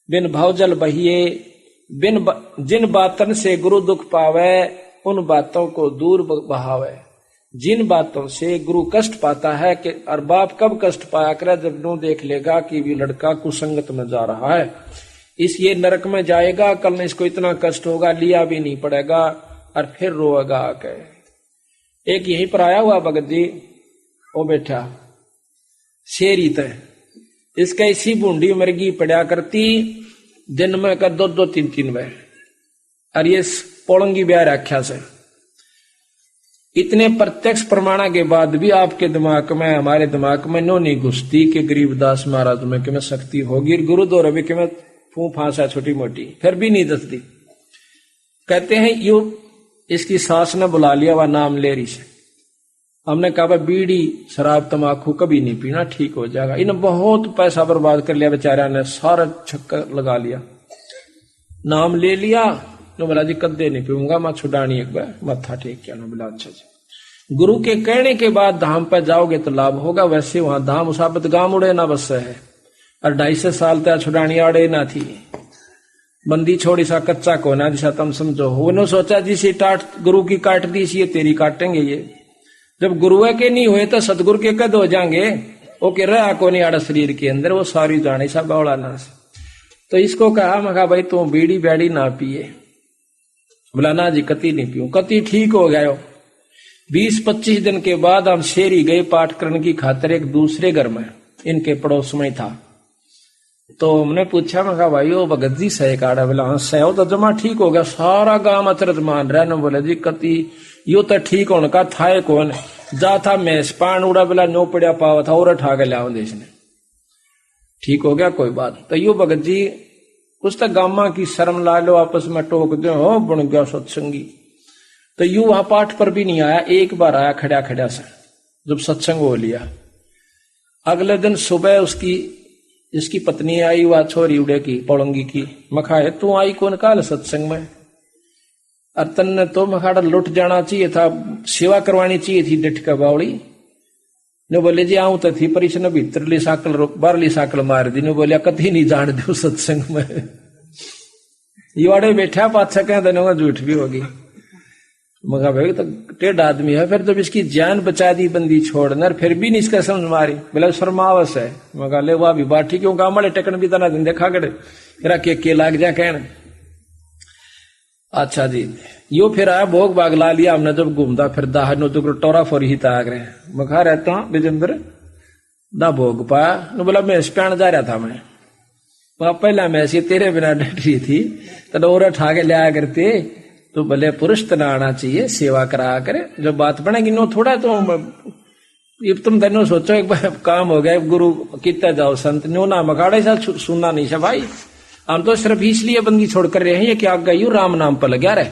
बिन भावजल बहिए। जिन बातन से गुरु दुख पावे, उन बातों को दूर बहावे। जिन बातों से गुरु कष्ट पाता है कि, और बाप कब कष्ट पाया करे, जब नो देख लेगा कि भी लड़का कुसंगत में जा रहा है, इस ये नरक में जाएगा, कल न इसको इतना कष्ट होगा, लिया भी नहीं पड़ेगा, और फिर रोएगा आके। एक यहीं पर आया हुआ भगत जी, ओ बेटा शेरी तय, इसका इसी बूंदी मरगी पड़ा करती, दिन में कर 2-2 3-3 बह, और ये पोलंगी ब्याह रख्या से। इतने प्रत्यक्ष प्रमाणा के बाद भी आपके दिमाग में, हमारे दिमाग में नो नहीं घुसती कि गरीबदास महाराज में कि मैं शक्ति होगी, गुरु दो रवि कि मैं फू फांसा छोटी मोटी, फिर भी नहीं दसती। कहते हैं यू इसकी सास ने बुला लिया, वह नाम ले रही से। हमने कहा बीड़ी शराब तमाकू कभी नहीं पीना, ठीक हो जाएगा। इन्हें बहुत पैसा बर्बाद कर लिया बेचारा ने, सारा चक्कर लगा लिया, नाम ले लिया। नो बोला जी कदे नहीं पीऊंगा, मैं छुड़ानी एक बार मत्था टेक किया। नो बोला अच्छा जी, गुरु के कहने के बाद धाम पर जाओगे तो लाभ होगा। वैसे वहां धाम उसाबत गांव उड़े ना बस है, और 250 साल तक छुड़ानी आड़े ना थी। बंदी छोड़ी सा कच्चा कोना जिसा तुम समझो। उन्होंने सोचा जिसे टाट गुरु की काट दी सी, ये तेरी काटेंगे ये। जब गुरु के नहीं हुए तो सतगुरु के कद हो जाएंगे। वो कह रहा को नहीं आड़ा शरीर के अंदर, वो सारी जाने सा गौड़ा ना से। तो इसको कहा, मैं कहा भाई तू बीड़ी बैड़ी ना पिए। बोला ना जी कति नहीं पीऊं। कति ठीक हो गया। 20-25 दिन के बाद हम शेरी गए पाठ करने की खातिर एक दूसरे घर में, इनके पड़ोस में था। तो हमने पूछा, मैं कहा भाई वो भगत जी सह काड़ा? बोला हाँ सह तो जमा ठीक हो गया, सारा गांव अचरज मान रहा है। बोले जी कति यो तो ठीक होने का था कौन जा था मैं पान उड़ा, बोला नो पड़ा पावा था और ठा के लिया देश ने, ठीक हो गया कोई बात। तो यू भगत जी कुछ तक गामा की शर्म ला लो, आपस में टोक दो, हो बन गया सत्संगी। तो यू वहां पाठ पर भी नहीं आया, एक बार आया खड़ा खड़ा से जब सत्संग हो लिया। अगले दिन सुबह इसकी पत्नी आई, वह छोरी उड़े की पौड़ंगी की। मखाए तू आई कौन काल सत्संग में? अतन ने तो मखाड़ा लुट जाना चाहिए था, सेवा करवानी चाहिए थी डिठ का बावड़ी। ने बोले जी आऊं तो थी, पर इसने भीतरली साकल बाहरली साकल मार दी। ने बोलिया कभी नहीं जान दो सत्संग में। युवाड़े बैठा पाछा कह देने झूठ भी होगी। मगा भाई तो टेढ़ आदमी है, फिर जब इसकी जान बचा दी बंदी छोड़ना, फिर भी नहीं इसका समझ मारी। बोला शर्मावस है। मगा ले वह भी बाठी क्यों गाँव वाले टकन भी तना दिन देखा करे मेरा के लाग जा कहना। अच्छा जी यो फिर आया भोग भाग ला लिया हमने। जब घूमता फिर दाह नो तो टोरा फोर ही ताग रहे मखा रहता हूँ विजेंद्र ना भोग पाया। नो बोला मैं स्पैन जा रहा था मैं, वहां पहला मैं ऐसी तेरे बिना डट रही थी तो और ठा के लिया करते। तो भले पुरुष तना आना चाहिए, सेवा करा करे, जब बात बनेगी नो थोड़ा तो ये तुम दोनों सोचो एक बार काम हो गया गुरु कितना जाओ संत नो ना मखाड़े सा सुनना नहीं सा भाई। हम तो सिर्फ इसलिए बंदी छोड़ कर रहे हैं ये क्या गई राम नाम पर लगा रहे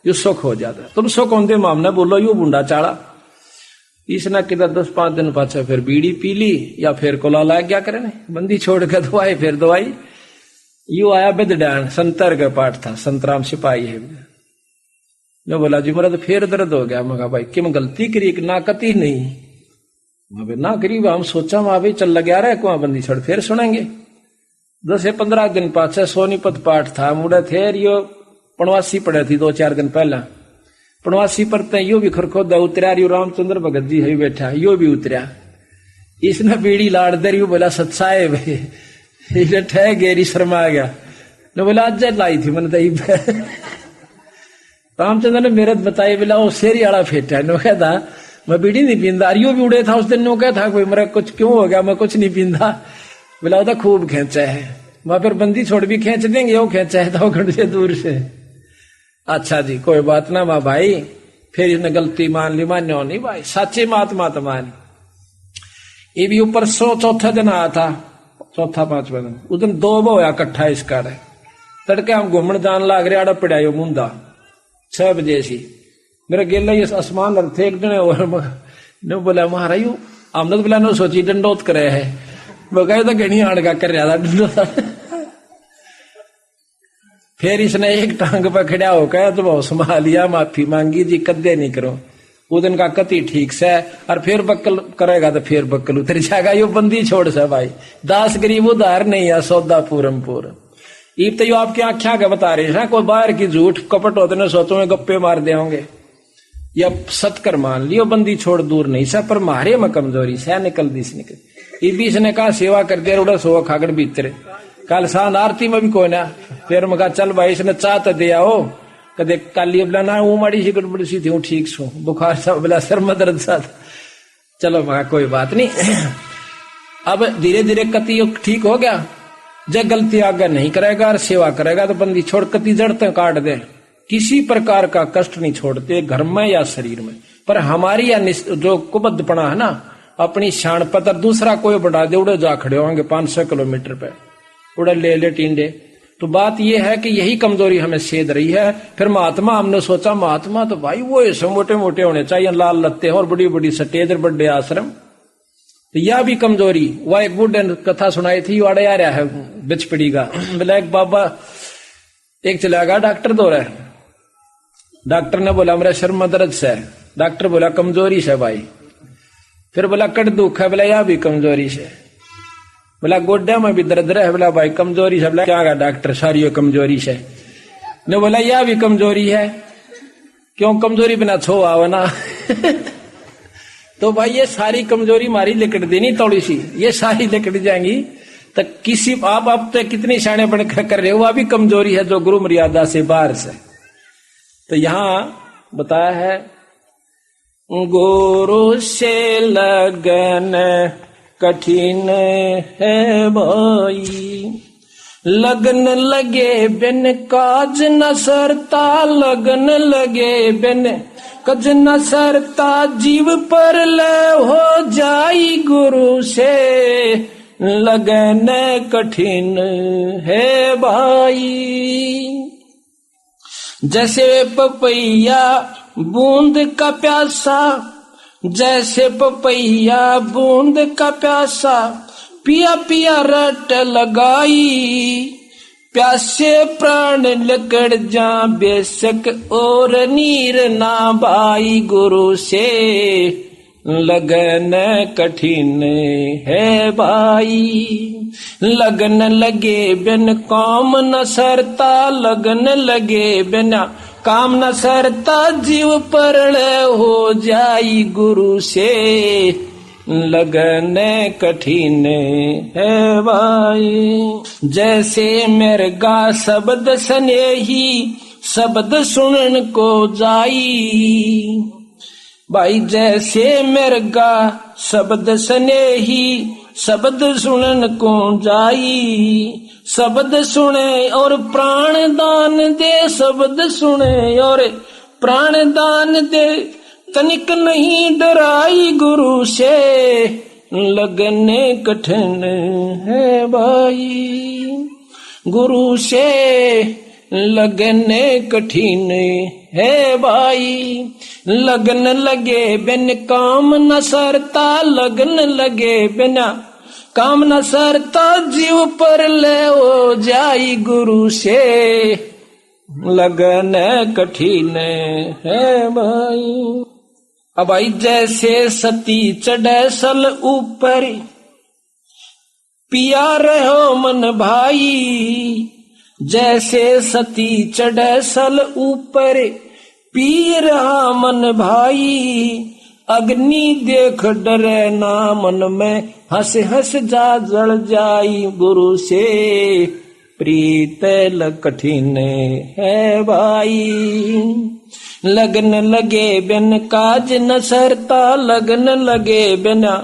यू सुख हो जाता है। तुम सुख होते मामने बोलो यू बुंडा चाड़ा। इसने किधर 10-5 दिन पाछे फिर बीड़ी पी ली या फिर कोला लाग गया करे बंदी छोड़ कर दवाई फिर दवाई। यू आया बिदडान संतर का पाठ था, संतराम सिपाही है। मैं बोला जी मेरा तो फिर दर्द हो गया। मैं कहा भाई कि मैं गलती करी ना कती नहीं वहां ना करी, हम सोचा वहां भाई चल लग रहा है कुआ बंदी छोड़ फिर सुनेंगे। 10-15 दिन पाछे सोनीपत पाठ था, मुड़े थे यो पणवासी पड़े थी 2-4 दिन पहला। पणवासी पढ़ते यो भी खरखोदा उतरा रियो रामचंद्र भगत जी है बैठा यो भी उतरा। इसने बीड़ी लाड़ दे रियो बोला सत्साए भाई ठह गेरी शर्मा आ गया। ने बोला आज लाई थी मैंने तो रामचंद्र ने मेरे बताई बोला वो शेरी आला फेटा नो कहता मैं बीड़ी नहीं पींदा। यो भी उड़े था उस दिन नो कहता कोई मेरा कुछ क्यों हो गया मैं कुछ नहीं पींदा। बोला तो खूब खेचा है वहां फिर बंदी छोड़ भी खींच देंगे, वो खेचा है तो घंटे से दूर से। अच्छा जी कोई बात ना माँ भाई, फिर इसने गलती मान ली, मान्यो नहीं भाई सच्ची महात्मा तो मान। ये भी ऊपर 104 दिन आया था, 4-5 दिन उस दिन 2 होया इकट्ठा इसका तड़के हम घूमने जान लाग रहे आड़ा पड़ायो मुंदा 6 बजे सी मेरे गेला ये आसमान थे एक दिन बोला महारा यू हमने तो बोला नो सोची डंडोत करे है बगाए तो घनी आड़गा कर रहा था डंडोता। फिर इसने एक टांग पर खड़ा होकर तो बहुत संभालिया माफी मांगी जी कदे नहीं करो वो दिन का कति ठीक से। और फिर बक्कल करेगा तो फिर बक्कल उतर जाएगा। यो बंदी छोड़ से भाई दास गरीब उधार नहीं है सौदा पूरम पूर। ईब तो यो आपकी आख्या के बता रहे हैं कोई बाहर की झूठ कपट होते न सोचो में गप्पे मार दे होंगे या सतकर मान लियो बंदी छोड़ दूर नहीं सा पर मारे में कमजोरी से निकल दी निकल। बीच ने कहा सेवा कर दिया उड़ा सो खागड़ भीतर कल शान आरती में भी कोई ना। फिर मैं कहा चल भाई इसने चाह तो दिया हो कदे काली बोला ना वो माड़ी सी गड़बड़ी सी थी ठीक सो बुखार सा बोला सर में दर्द सा। चलो मैं कोई बात नहीं। अब धीरे धीरे कति ठीक हो गया। जब गलती आगे नहीं करेगा और सेवा करेगा तो बंदी छोड़ कति जड़ तक काट दे किसी प्रकार का कष्ट नहीं छोड़ते, घर में या शरीर में। पर हमारी या जो कुबद्धपना है ना, अपनी शान पतर दूसरा कोई बढ़ा दे, उड़े जा खड़े होंगे 500 किलोमीटर पे, उड़े ले टींडे। तो बात यह है कि यही कमजोरी हमें सेध रही है। फिर महात्मा, हमने सोचा महात्मा तो भाई वो ऐसे मोटे मोटे होने चाहिए, लाल लत्ते और बड़ी बड़ी सटेज, बड़े आश्रम, तो यह भी कमजोरी। वह एक बुढ़े ने कथा सुनाई थी, वाड़े आ रहा है बिचपड़ी का, बोला एक बाबा एक चला गया डॉक्टर दो रहा है। डॉक्टर ने बोला मेरा शर्म दर्द से। डॉक्टर बोला कमजोरी से भाई। फिर बोला कट दुख है, बोला यह भी कमजोरी से। बोला गोड्या में भी दर्द रहे, बोला भाई कमजोरी से। बोला क्या गा डॉक्टर, सारी कमजोरी से। ने बोला यह भी कमजोरी है, क्यों कमजोरी बिना छो आओ ना। तो भाई ये सारी कमजोरी मारी लिकट देनी थोड़ी सी, ये सारी लिकट जाएंगी तो किसी आप तो कितनी शाने बनकर कर रहे हो, वह भी कमजोरी है जो गुरु मर्यादा से बाहर से। तो यहां बताया है गुरु से लगन कठिन है भाई, लगन लगे बिन काज न सरता, लगन लगे बिन काज न सरता, जीव पर ले हो जाई गुरु से लगन कठिन है भाई। जैसे पपैया बूंद का प्यासा, जैसे पपैया बूंद का प्यासा, पिया पिया रट लगाई, प्यासे प्राण लकड़ जा बेशक और नीर ना भाई, गुरु से लगन कठिन है भाई। लगन लगे बिन काम न सरता, लगन लगे बिना काम न सरता, जीव परले हो जाई गुरु से लगन कठिन है भाई। जैसे मृगा शब्द स्नेही, शब्द सुनन को जाई भाई, जैसे मृगा शब्द स्नेही, शब्द सुनन को जाई, शब्द सुने और प्राण दान दे, शब्द सुने और प्राण दान दे, तनिक नहीं डराई गुरु से लगने कठिन है भाई, गुरु से लगने कठिन है भाई। लगन लगे बिन काम न सरता, लगन लगे बिना काम न सरता, जीव पर ले हो जाई गुरु से लगन कठिन है भाई। अब भाई जैसे सती चढ़े सल ऊपर, पिया रहो मन भाई, जैसे सती चढ़े सल ऊपर, पी रहा मन भाई, अग्नि देख डरे ना मन में, हंस हंस जा जल जाई गुरु से प्रीत कठिन है भाई। लगन लगे बिन काज न सरता, लगन लगे बिना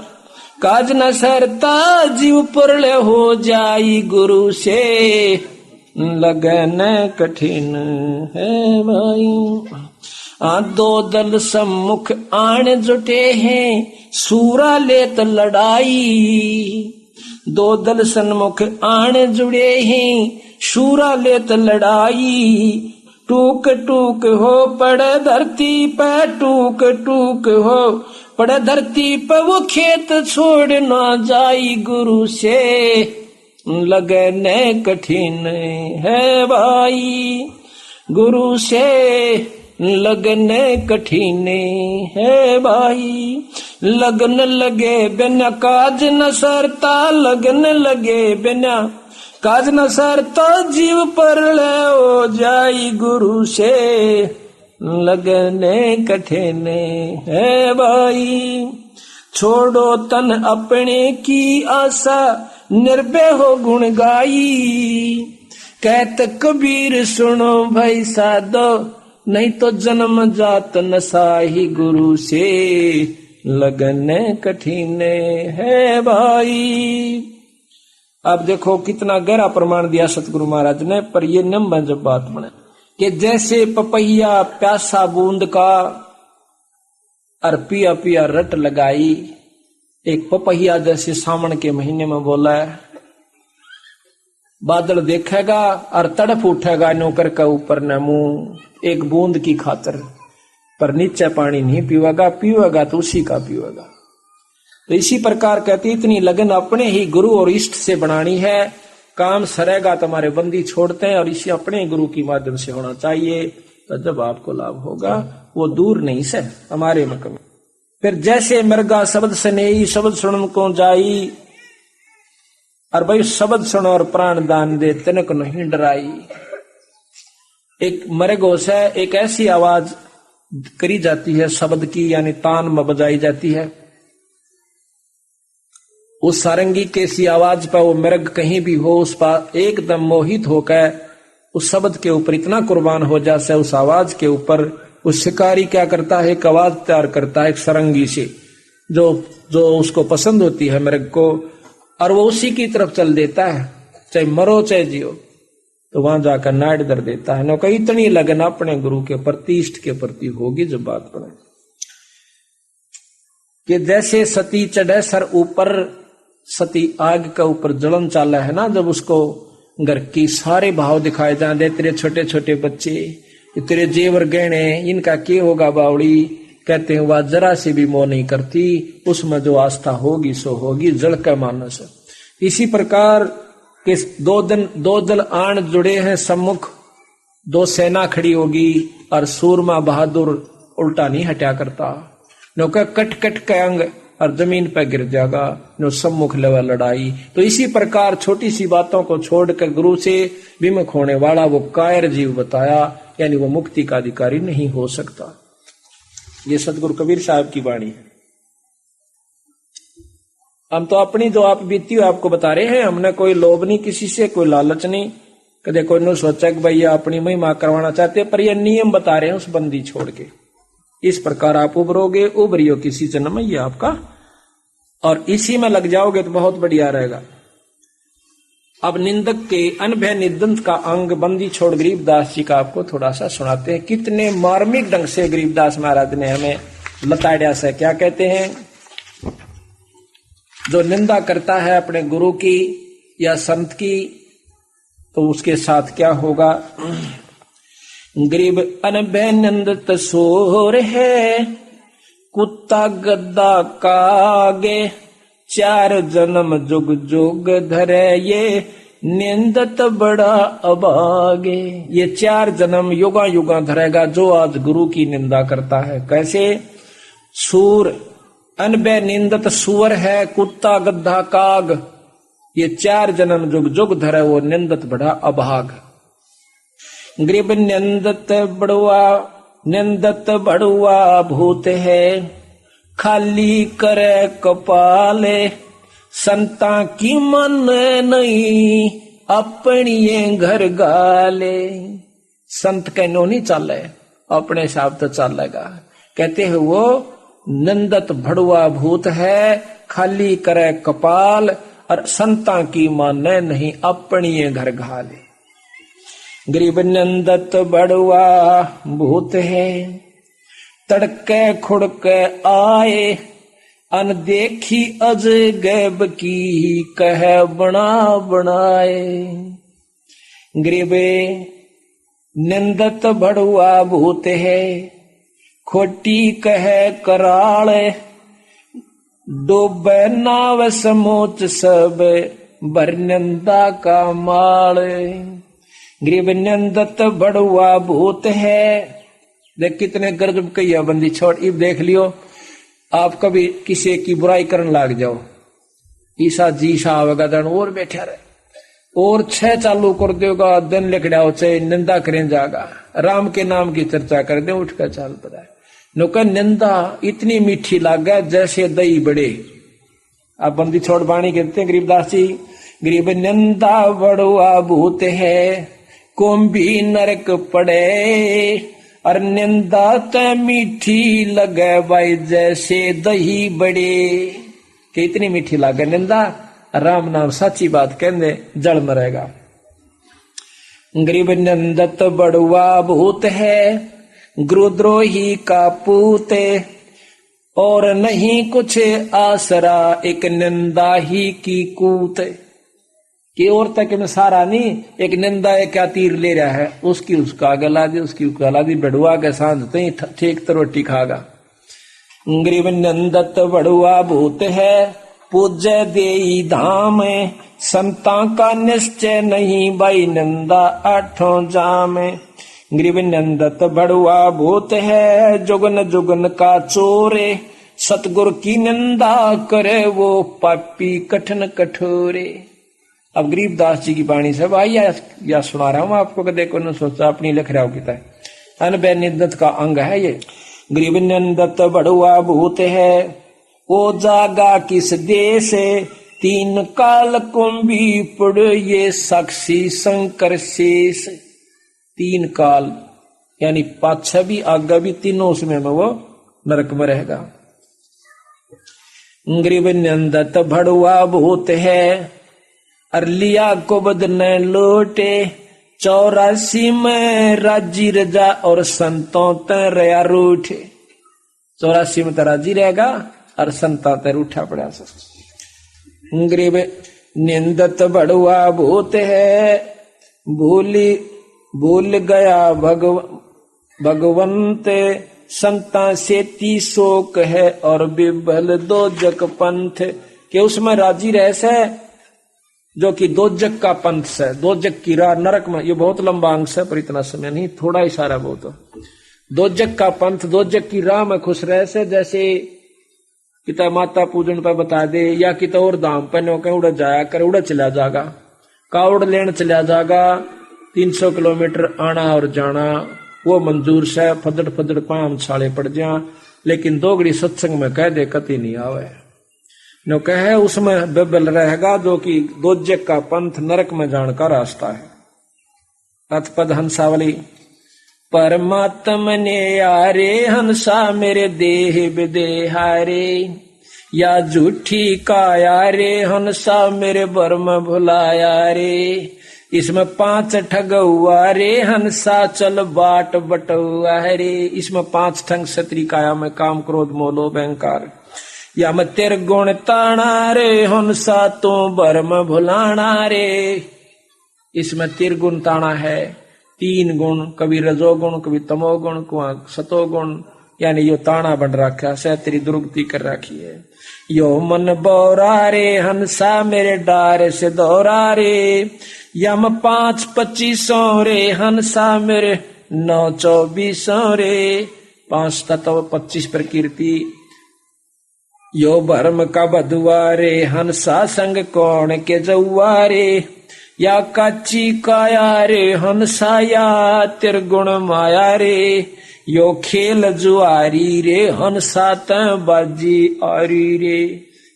काज न सरता, जीव पुरले हो जाई गुरु से लगन कठिन है भाई। दो दल सम्मुख आन जुटे हैं, सूरा लेत लड़ाई, दो दल सन्मुख आन जुड़े हैं, सूरा लेत लड़ाई, टूक टूक हो पड़े धरती पे, टूक टूक हो पड़े धरती पे, वो खेत छोड़ ना जाई गुरु से लगने कठिन है भाई, गुरु से लगने कठिन है भाई। लगन लगे बिना काज न सरता, लगन लगे बिना काज न सरता, जीव पर ले हो जाई गुरु से लगने कठिन है भाई। छोड़ो तन अपने की आशा, निर्भय हो गुण गाई, कहत कबीर सुनो भाई साधो, नहीं तो जन्म जात नसाही गुरु से लगन कठिन है भाई। अब देखो कितना गहरा प्रमाण दिया सतगुरु महाराज ने, पर ये नंबर जब बात बने कि जैसे पपैया प्यासा बूंद का और पिया पिया रट लगाई। एक पपैया जैसे सावन के महीने में बोला है, बादल देखेगा और तड़प उठेगा नौकर का ऊपर न मुंह एक बूंद की खातर, पर नीचे पानी नहीं पीवेगा, पीवेगा तो उसी का पीवेगा। तो इसी प्रकार कहती इतनी लगन अपने ही गुरु और इष्ट से बनानी है। काम सरेगा तुम्हारे बंदी छोड़ते हैं और इसी अपने गुरु की माध्यम से होना चाहिए, तो जब आपको लाभ होगा वो दूर नहीं से हमारे मकम। फिर जैसे मृगा शब्द स्नेही शब्द सुन को जाई, और भाई शब्द सुनो और प्राण दान दे तिनक नहीं डराई। एक मृगो से एक ऐसी आवाज करी जाती है शब्द की, यानी तान में बजाई जाती है। उस सारंगी के सी आवाज पर वो मृग कहीं भी हो उस पर एकदम मोहित होकर उस शब्द के ऊपर इतना कुर्बान हो जाता है, उस आवाज के ऊपर। उस शिकारी क्या करता है, एक आवाज तैयार करता है एक सारंगी से जो उसको पसंद होती है मृग को, और वो उसी की तरफ चल देता है, चाहे मरो चाहे जियो। तो वहां जाकर नाड़ दर देता है। नौका इतनी लगन अपने गुरु के प्रति इष्ट के प्रति होगी जब बात पड़े कि जैसे सती चढ़े सर ऊपर, सती आग के ऊपर जलन चाला है ना, जब उसको घर की सारे भाव दिखाए जाते, तेरे छोटे छोटे बच्चे, तेरे जेवर गहने, इनका क्या होगा बावड़ी, कहते हैं वह जरा से भी मोह नहीं करती, उसमें जो आस्था होगी सो होगी, जल का मानस। इसी प्रकार के दो दल आण जुड़े हैं सम्मुख, दो सेना खड़ी होगी और सूरमा बहादुर उल्टा नहीं हटा करता, नौका कट कट के अंग और जमीन पर गिर जाएगा, नो सम्मुख लेवा लड़ाई। तो इसी प्रकार छोटी सी बातों को छोड़कर गुरु से विमुख होने वाला वो कायर जीव बताया, यानी वो मुक्ति का अधिकारी नहीं हो सकता। ये सतगुरु कबीर साहब की वाणी है। हम तो अपनी जो आप बीती हुई आपको बता रहे हैं, हमने कोई लोभ नहीं किसी से, कोई लालच नहीं, कदे कोई ने सोचा कि भैया अपनी महिमा करवाना चाहते, पर ये नियम बता रहे हैं उस बंदी छोड़ के। इस प्रकार आप उभरोगे, उभरियो किसी जन्म में, ये आपका, और इसी में लग जाओगे तो बहुत बढ़िया रहेगा। अब निंदक के अनभय निदंत का अंग बंदी छोड़ गरीबदास जी का आपको थोड़ा सा सुनाते हैं। कितने मार्मिक ढंग से गरीबदास महाराज ने हमें लताड़िया से क्या कहते हैं। जो निंदा करता है अपने गुरु की या संत की, तो उसके साथ क्या होगा। गरीब अनभय निंदत सोर है, कुत्ता गद्दा कागे, चार जन्म जुग जुग धरे, ये निंदत बड़ा अभागे। ये 4 जन्म युगा युगा धरेगा जो आज गुरु की निंदा करता है। कैसे, सूर अनबे निंदत सुअर है, कुत्ता गद्दा काग, ये 4 जन्म जुग जुग धरे वो निंदत बड़ा अभाग। गरीब निंदत बड़ुआ भूत है, खाली करे कपाले, संता की मन नहीं अपनी घर गाले। संत कहनो नहीं चाले, अपने हिसाब तो चलेगा। कहते हैं वो नंदत भड़ुआ भूत है, खाली करे कपाल, और संता की माने नहीं अपनी घर घाले। गरीब नंदत बड़ुआ भूत है, तड़के खुड़के आए, अनदेखी अजगैब की कह बना बनाए। गरीबे निंदत बड़ुआ भूत है, खोटी कह कराल, डूबे नाव समोच सब भर निंदा का माल। गरीब निंदत बड़ुआ भूत है, देख कितने गरजब कैया बंदी छोड़। इब देख लियो आप कभी किसी की बुराई करने लाग जाओ, ईसा जी सा आवेगा दन और बैठा रहे, और 6 चालू कर देगा, दिन लिखड़ाओ चाहे निंदा करें जागा, राम के नाम की चर्चा कर दे, उठ कर चाल पड़ा। नुका निंदा इतनी मीठी लागा जैसे दही बड़े। आप बंदी छोड़ बाणी कहते हैं गरीबदास जी। गरीब निंदा बड़ुआ भूत है, कोम्भी नरक पड़े, और निंदा त मीठी लगे भाई जैसे दही बड़े। कि इतनी मीठी लागे निंदा, राम नाम सच्ची बात कहने जल मरेगा। गरीब नंदत बड़ुआ भूत है, गुरुद्रोही का पूत, और नहीं कुछ आसरा, एक निंदा ही की कूत। कि और तक में सारा नहीं, एक निंदा है क्या तीर ले रहा है, उसकी उसका गला दी, उसकी गला दी, बड़ुआ के सांझ तो ठीक तो रोटी खागा। गरीब नंदत बड़ुआ भूत है, पूज्य देई धाम, संता का निश्चय नहीं, भाई निंदा आठों जाम। गरीब नंदत बड़ुआ भूत है, जुगन जुगन का चोरे, सतगुरु की निंदा करे वो पापी कठिन कठोरे। अब गरीबदास जी की वाणी से भाई या सुना रहा हूं आपको, देखो न सोचा अपनी लिख रहा हूं किता अनबे निंदत का अंग है ये। गरीब नंदत बड़ुआ भूत है, वो जागा किस देश, तीन काल कुंभी पड़ ये साक्षी शंकर शेष। तीन काल यानी पाछा भी आगा भी, तीनों उसमें में वो नरक में रहेगा। गरीब नंदत बड़ुआ भूत है, अरलिया को बदने लौटे, 84 में राजी रजा और संतों तरया रूठे। 84 में राजी रहेगा और संता तर उठा पड़ा। गरीब निंदत बड़ुआ भूत है, भूल गया भगवंत, संता सेती शोक है और बिबल दो जग पंथ। के उसमें राजी रह से जो कि दो जग का पंथ है, दो जग की राह नरक में। ये बहुत लंबा अंश है पर इतना समय नहीं, थोड़ा इशारा बहुत। दो जग का पंथ, दो जग की राह में खुश रह से, जैसे किता माता पूजन पर बता दे, या किता और धाम पर नो कहीं उड़ जाया कर, उड़ चला जागा, कावड़ लेन चला जागा, 300 किलोमीटर आना और जाना वो मंजूर से, फदड़ फदड़ पाम छाले पड़ जा, लेकिन दोगड़ी सत्संग में कह दे कति नहीं आवे नो कहे, उसमें बेबल रहेगा जो कि दो जग का पंथ नरक में जाने का रास्ता है। अथपद हंसावली, परमात्म ने यारे हंसा मेरे देह विदेहारे, या झूठी काया रे हंसा मेरे बर्म भुलाया रे। इसमें 5 ठग हुआ रे हंसा चल बाट बटुआ रे। इसमें 5 ठग क्षत्रिय काया में काम क्रोध मोलो अहंकार, या मैं तेरे गुण ताना रे हंसा तो बर्म भुलाना रे। इसमें तिरगुण ताना है, 3 गुण, कभी रजोगुण, कभी तमोगुण, कभी सतोगुण, यानी यो ताना बन रखा है, तेरी दुर्गति कर रखी है। यो मन बोरा रे हंसा मेरे डार से दौरा रे, यम 5-25 रे हंसा मेरे 9-24 रे। 5 तत्व 25 प्रकृति, यो भरम का बधुआ रे हंसा संग कौन के जौआ रे, या काची काया रे हंसा या तिरगुण माया रे। यो खेल जुआरी रे हंसा त बाजी आरी रे।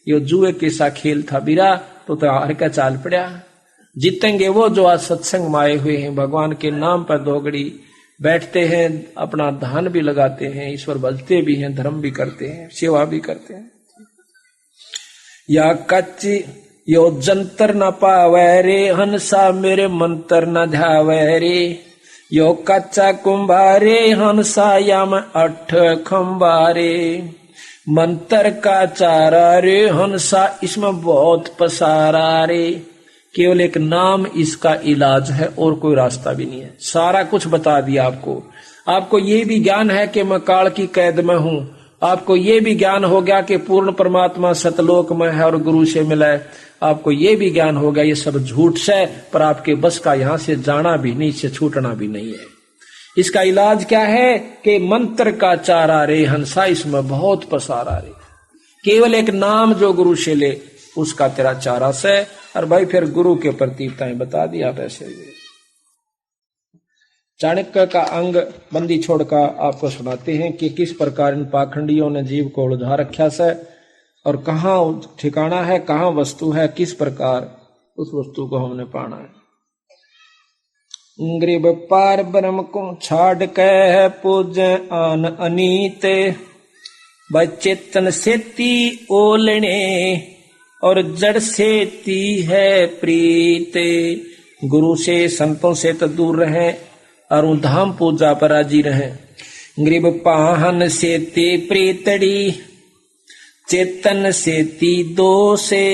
यो जुए के सा खेल था बिरा तो हार का चाल पड़ा। जीतेंगे वो जो आज सत्संग में आए हुए हैं, भगवान के नाम पर दोगड़ी बैठते हैं, अपना धन भी लगाते हैं, ईश्वर भजते भी हैं, धर्म भी करते हैं, सेवा भी करते हैं। या कच्ची यो जंतर न पावे रे हंसा मेरे मंत्र न ध्यावे रे। यो कच्चा कुंभारे हंसा याम 8 खंबारे। मंत्र का चारा रे हंसा इसमें बहुत पसारा रे। केवल एक नाम इसका इलाज है और कोई रास्ता भी नहीं है। सारा कुछ बता दिया आपको। आपको ये भी ज्ञान है कि मैं काल की कैद में हूं। आपको ये भी ज्ञान हो गया कि पूर्ण परमात्मा सतलोक में है और गुरु से मिला है। आपको ये भी ज्ञान हो गया ये सब झूठ से, पर आपके बस का यहां से जाना भी नहीं, से छूटना भी नहीं है। इसका इलाज क्या है कि मंत्र का चारा रे हंसा इसमें बहुत पसारा रे। केवल एक नाम जो गुरु से ले उसका तेरा चारा से। और भाई फिर गुरु के प्रतीकताएं बता दी आप ऐसे। चाणक्य का अंग बंदी छोड़कर आपको सुनाते हैं कि किस प्रकार इन पाखंडियों ने जीव को उलझा रखा से और कहाँ ठिकाना है, कहाँ वस्तु है, किस प्रकार उस वस्तु को हमने पाना है। गरीब पार ब्रह्म को छाड़ के पूजे आन अनीते, बचेतन सेती ओलने और जड़ सेती है प्रीते। गुरु से संतों से तो दूर रहें और धाम पूजा पर राजी रहें। ग्रीब पाहन से ते प्रीतड़ी चेतन से ती दो से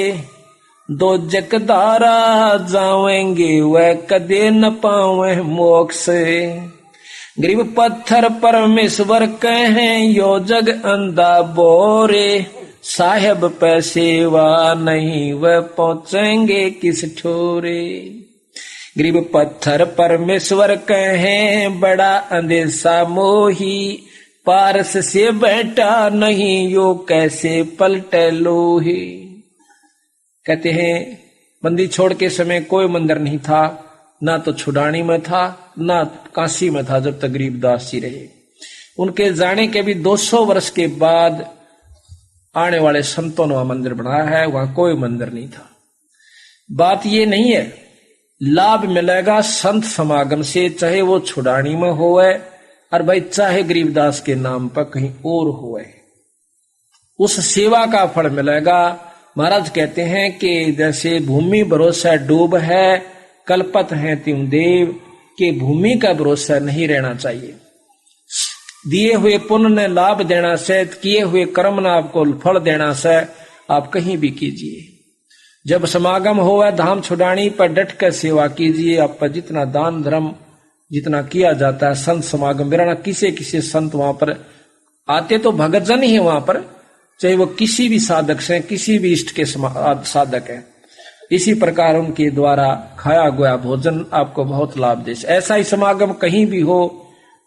दो जगदारा जावेंगे वह कदे न पावे मोक्ष। ग्रीब पत्थर परमेश्वर कहें यो जग अंधा बोरे साहेब पैसेवा नहीं वह पहुंचेंगे किस ठोरे। ग्रीब पत्थर परमेश्वर कहें बड़ा अंदेशा मोही पारस से बैठा नहीं यो कैसे पलटे लोहे। कहते हैं बंदी छोड़ के समय कोई मंदिर नहीं था, ना तो छुड़ानी में था ना काशी में था जब तक गरीबदास जी रहे। उनके जाने के भी 200 वर्ष के बाद आने वाले संतों ने वहां मंदिर बनाया है, वहां कोई मंदिर नहीं था। बात ये नहीं है, लाभ मिलेगा संत समागम से, चाहे वो छुड़ानी में होवे और भाई चाहे गरीबदास के नाम पर कहीं और होवे, उस सेवा का फल मिलेगा। महाराज कहते हैं कि जैसे भूमि भरोसा डूब है कल्पत है त्यों देव, के भूमि का भरोसा नहीं रहना चाहिए। दिए हुए पुण्य ने लाभ देना से, किए हुए कर्म ने आपको फल देना से, आप कहीं भी कीजिए। जब समागम हो धाम छुड़ानी पर डट कर सेवा कीजिए। आप पर जितना दान धर्म जितना किया जाता है संत समागम बिराना, किसे किसे संत वहां पर आते तो भगत जन ही है वहां पर, चाहे वो किसी भी साधक से किसी भी इष्ट के साधक है। इसी प्रकार उनके द्वारा खाया गया भोजन आपको बहुत लाभ दे। ऐसा ही समागम कहीं भी हो,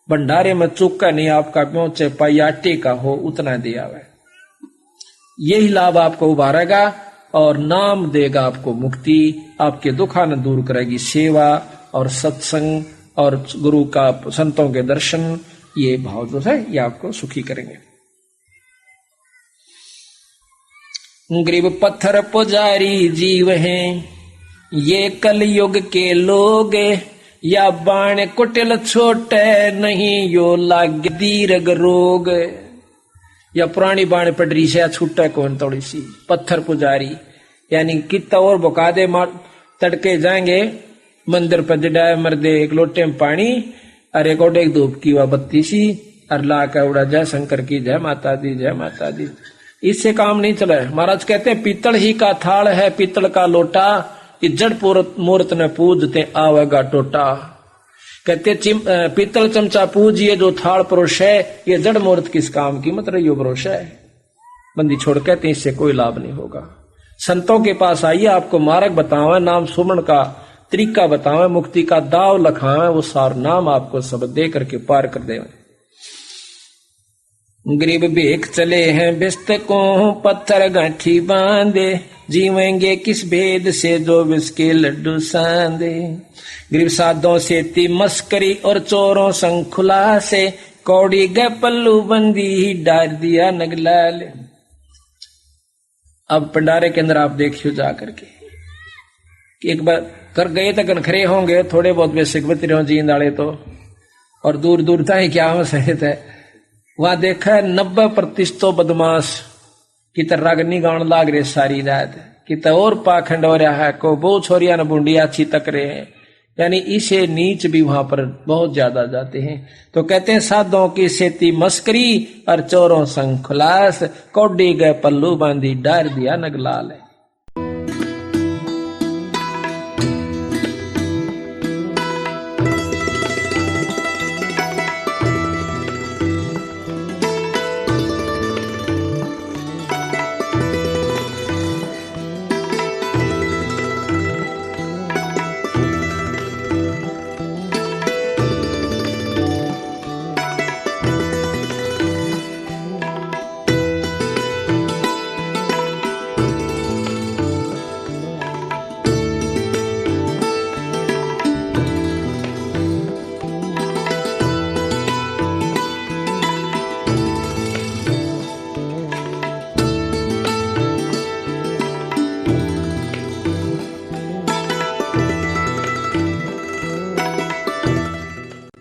भंडारे में चुका नहीं आपका क्यों, चाहे पाई आटे का हो उतना दिया हुआ, यही लाभ आपको उभारेगा और नाम देगा आपको मुक्ति, आपके दुखान दूर करेगी सेवा और सत्संग और गुरु का संतों के दर्शन। ये भाव जो है ये आपको सुखी करेंगे। गरीब पत्थर पुजारी जीव हैं ये कल युग के लोग, या बाण कुटिल छोटे नहीं यो लाग दीर्घ रोग। या पुरानी बाण पडरी से छूटे कौन थोड़ी सी। पत्थर पुजारी यानी कितना और बुका दे, तड़के जाएंगे मंदिर पर जड़ाए मर्दे एक लोटे में पानी और एक और एक धूप की वह बत्ती सी और ला कर उड़ा जय शंकर की जय माता दी जय माता दी। इससे काम नहीं चला है। महाराज कहते हैं पीतल ही का थाल है पीतल का लोटा, जड़ मूर्त न पूजते आवेगा टोटा। कहते पीतल चमचा पूजिए जो थाल परोश है, ये जड़ मूर्त किस काम की, मतलब यो भरोसा है। बंदी छोड़ कहते इससे कोई लाभ नहीं होगा। संतों के पास आइए, आपको मार्ग बतावे, नाम सुमन का तरीका बतावे, मुक्ति का दाव लखावे, वो सार नाम आपको सब दे करके पार कर देवे। गरीब बेख चले हैं बिस्त को पत्थर गांठी बांधे, जीवेंगे किस भेद से जो विष के लड्डू सांदे। गरीब साधों से ती मस्करी और चोरों संग खुला से, कौड़ी गए पल्लू बंदी ही डार दिया नगलाल। अब भंडारे के अंदर आप देखियो जा करके, एक बार कर गए तो कनखरे होंगे थोड़े बहुत बेसिक बती रहो जींद आले तो, और दूर दूर तक क्या हम सहित है वहां देखा है 90% तो बदमाश की तरह रागनी गाउन लाग रहे सारी रात, कि और पाखंड हो रहा है, को बहु छोरिया न बुंडिया अच्छी तक रहे हैं, यानी इसे नीच भी वहां पर बहुत ज्यादा जाते हैं। तो कहते हैं साधों की सेती मस्करी और चोरों संग खुलास, कौडी गए पल्लू बांधी डार दिया नगलाल।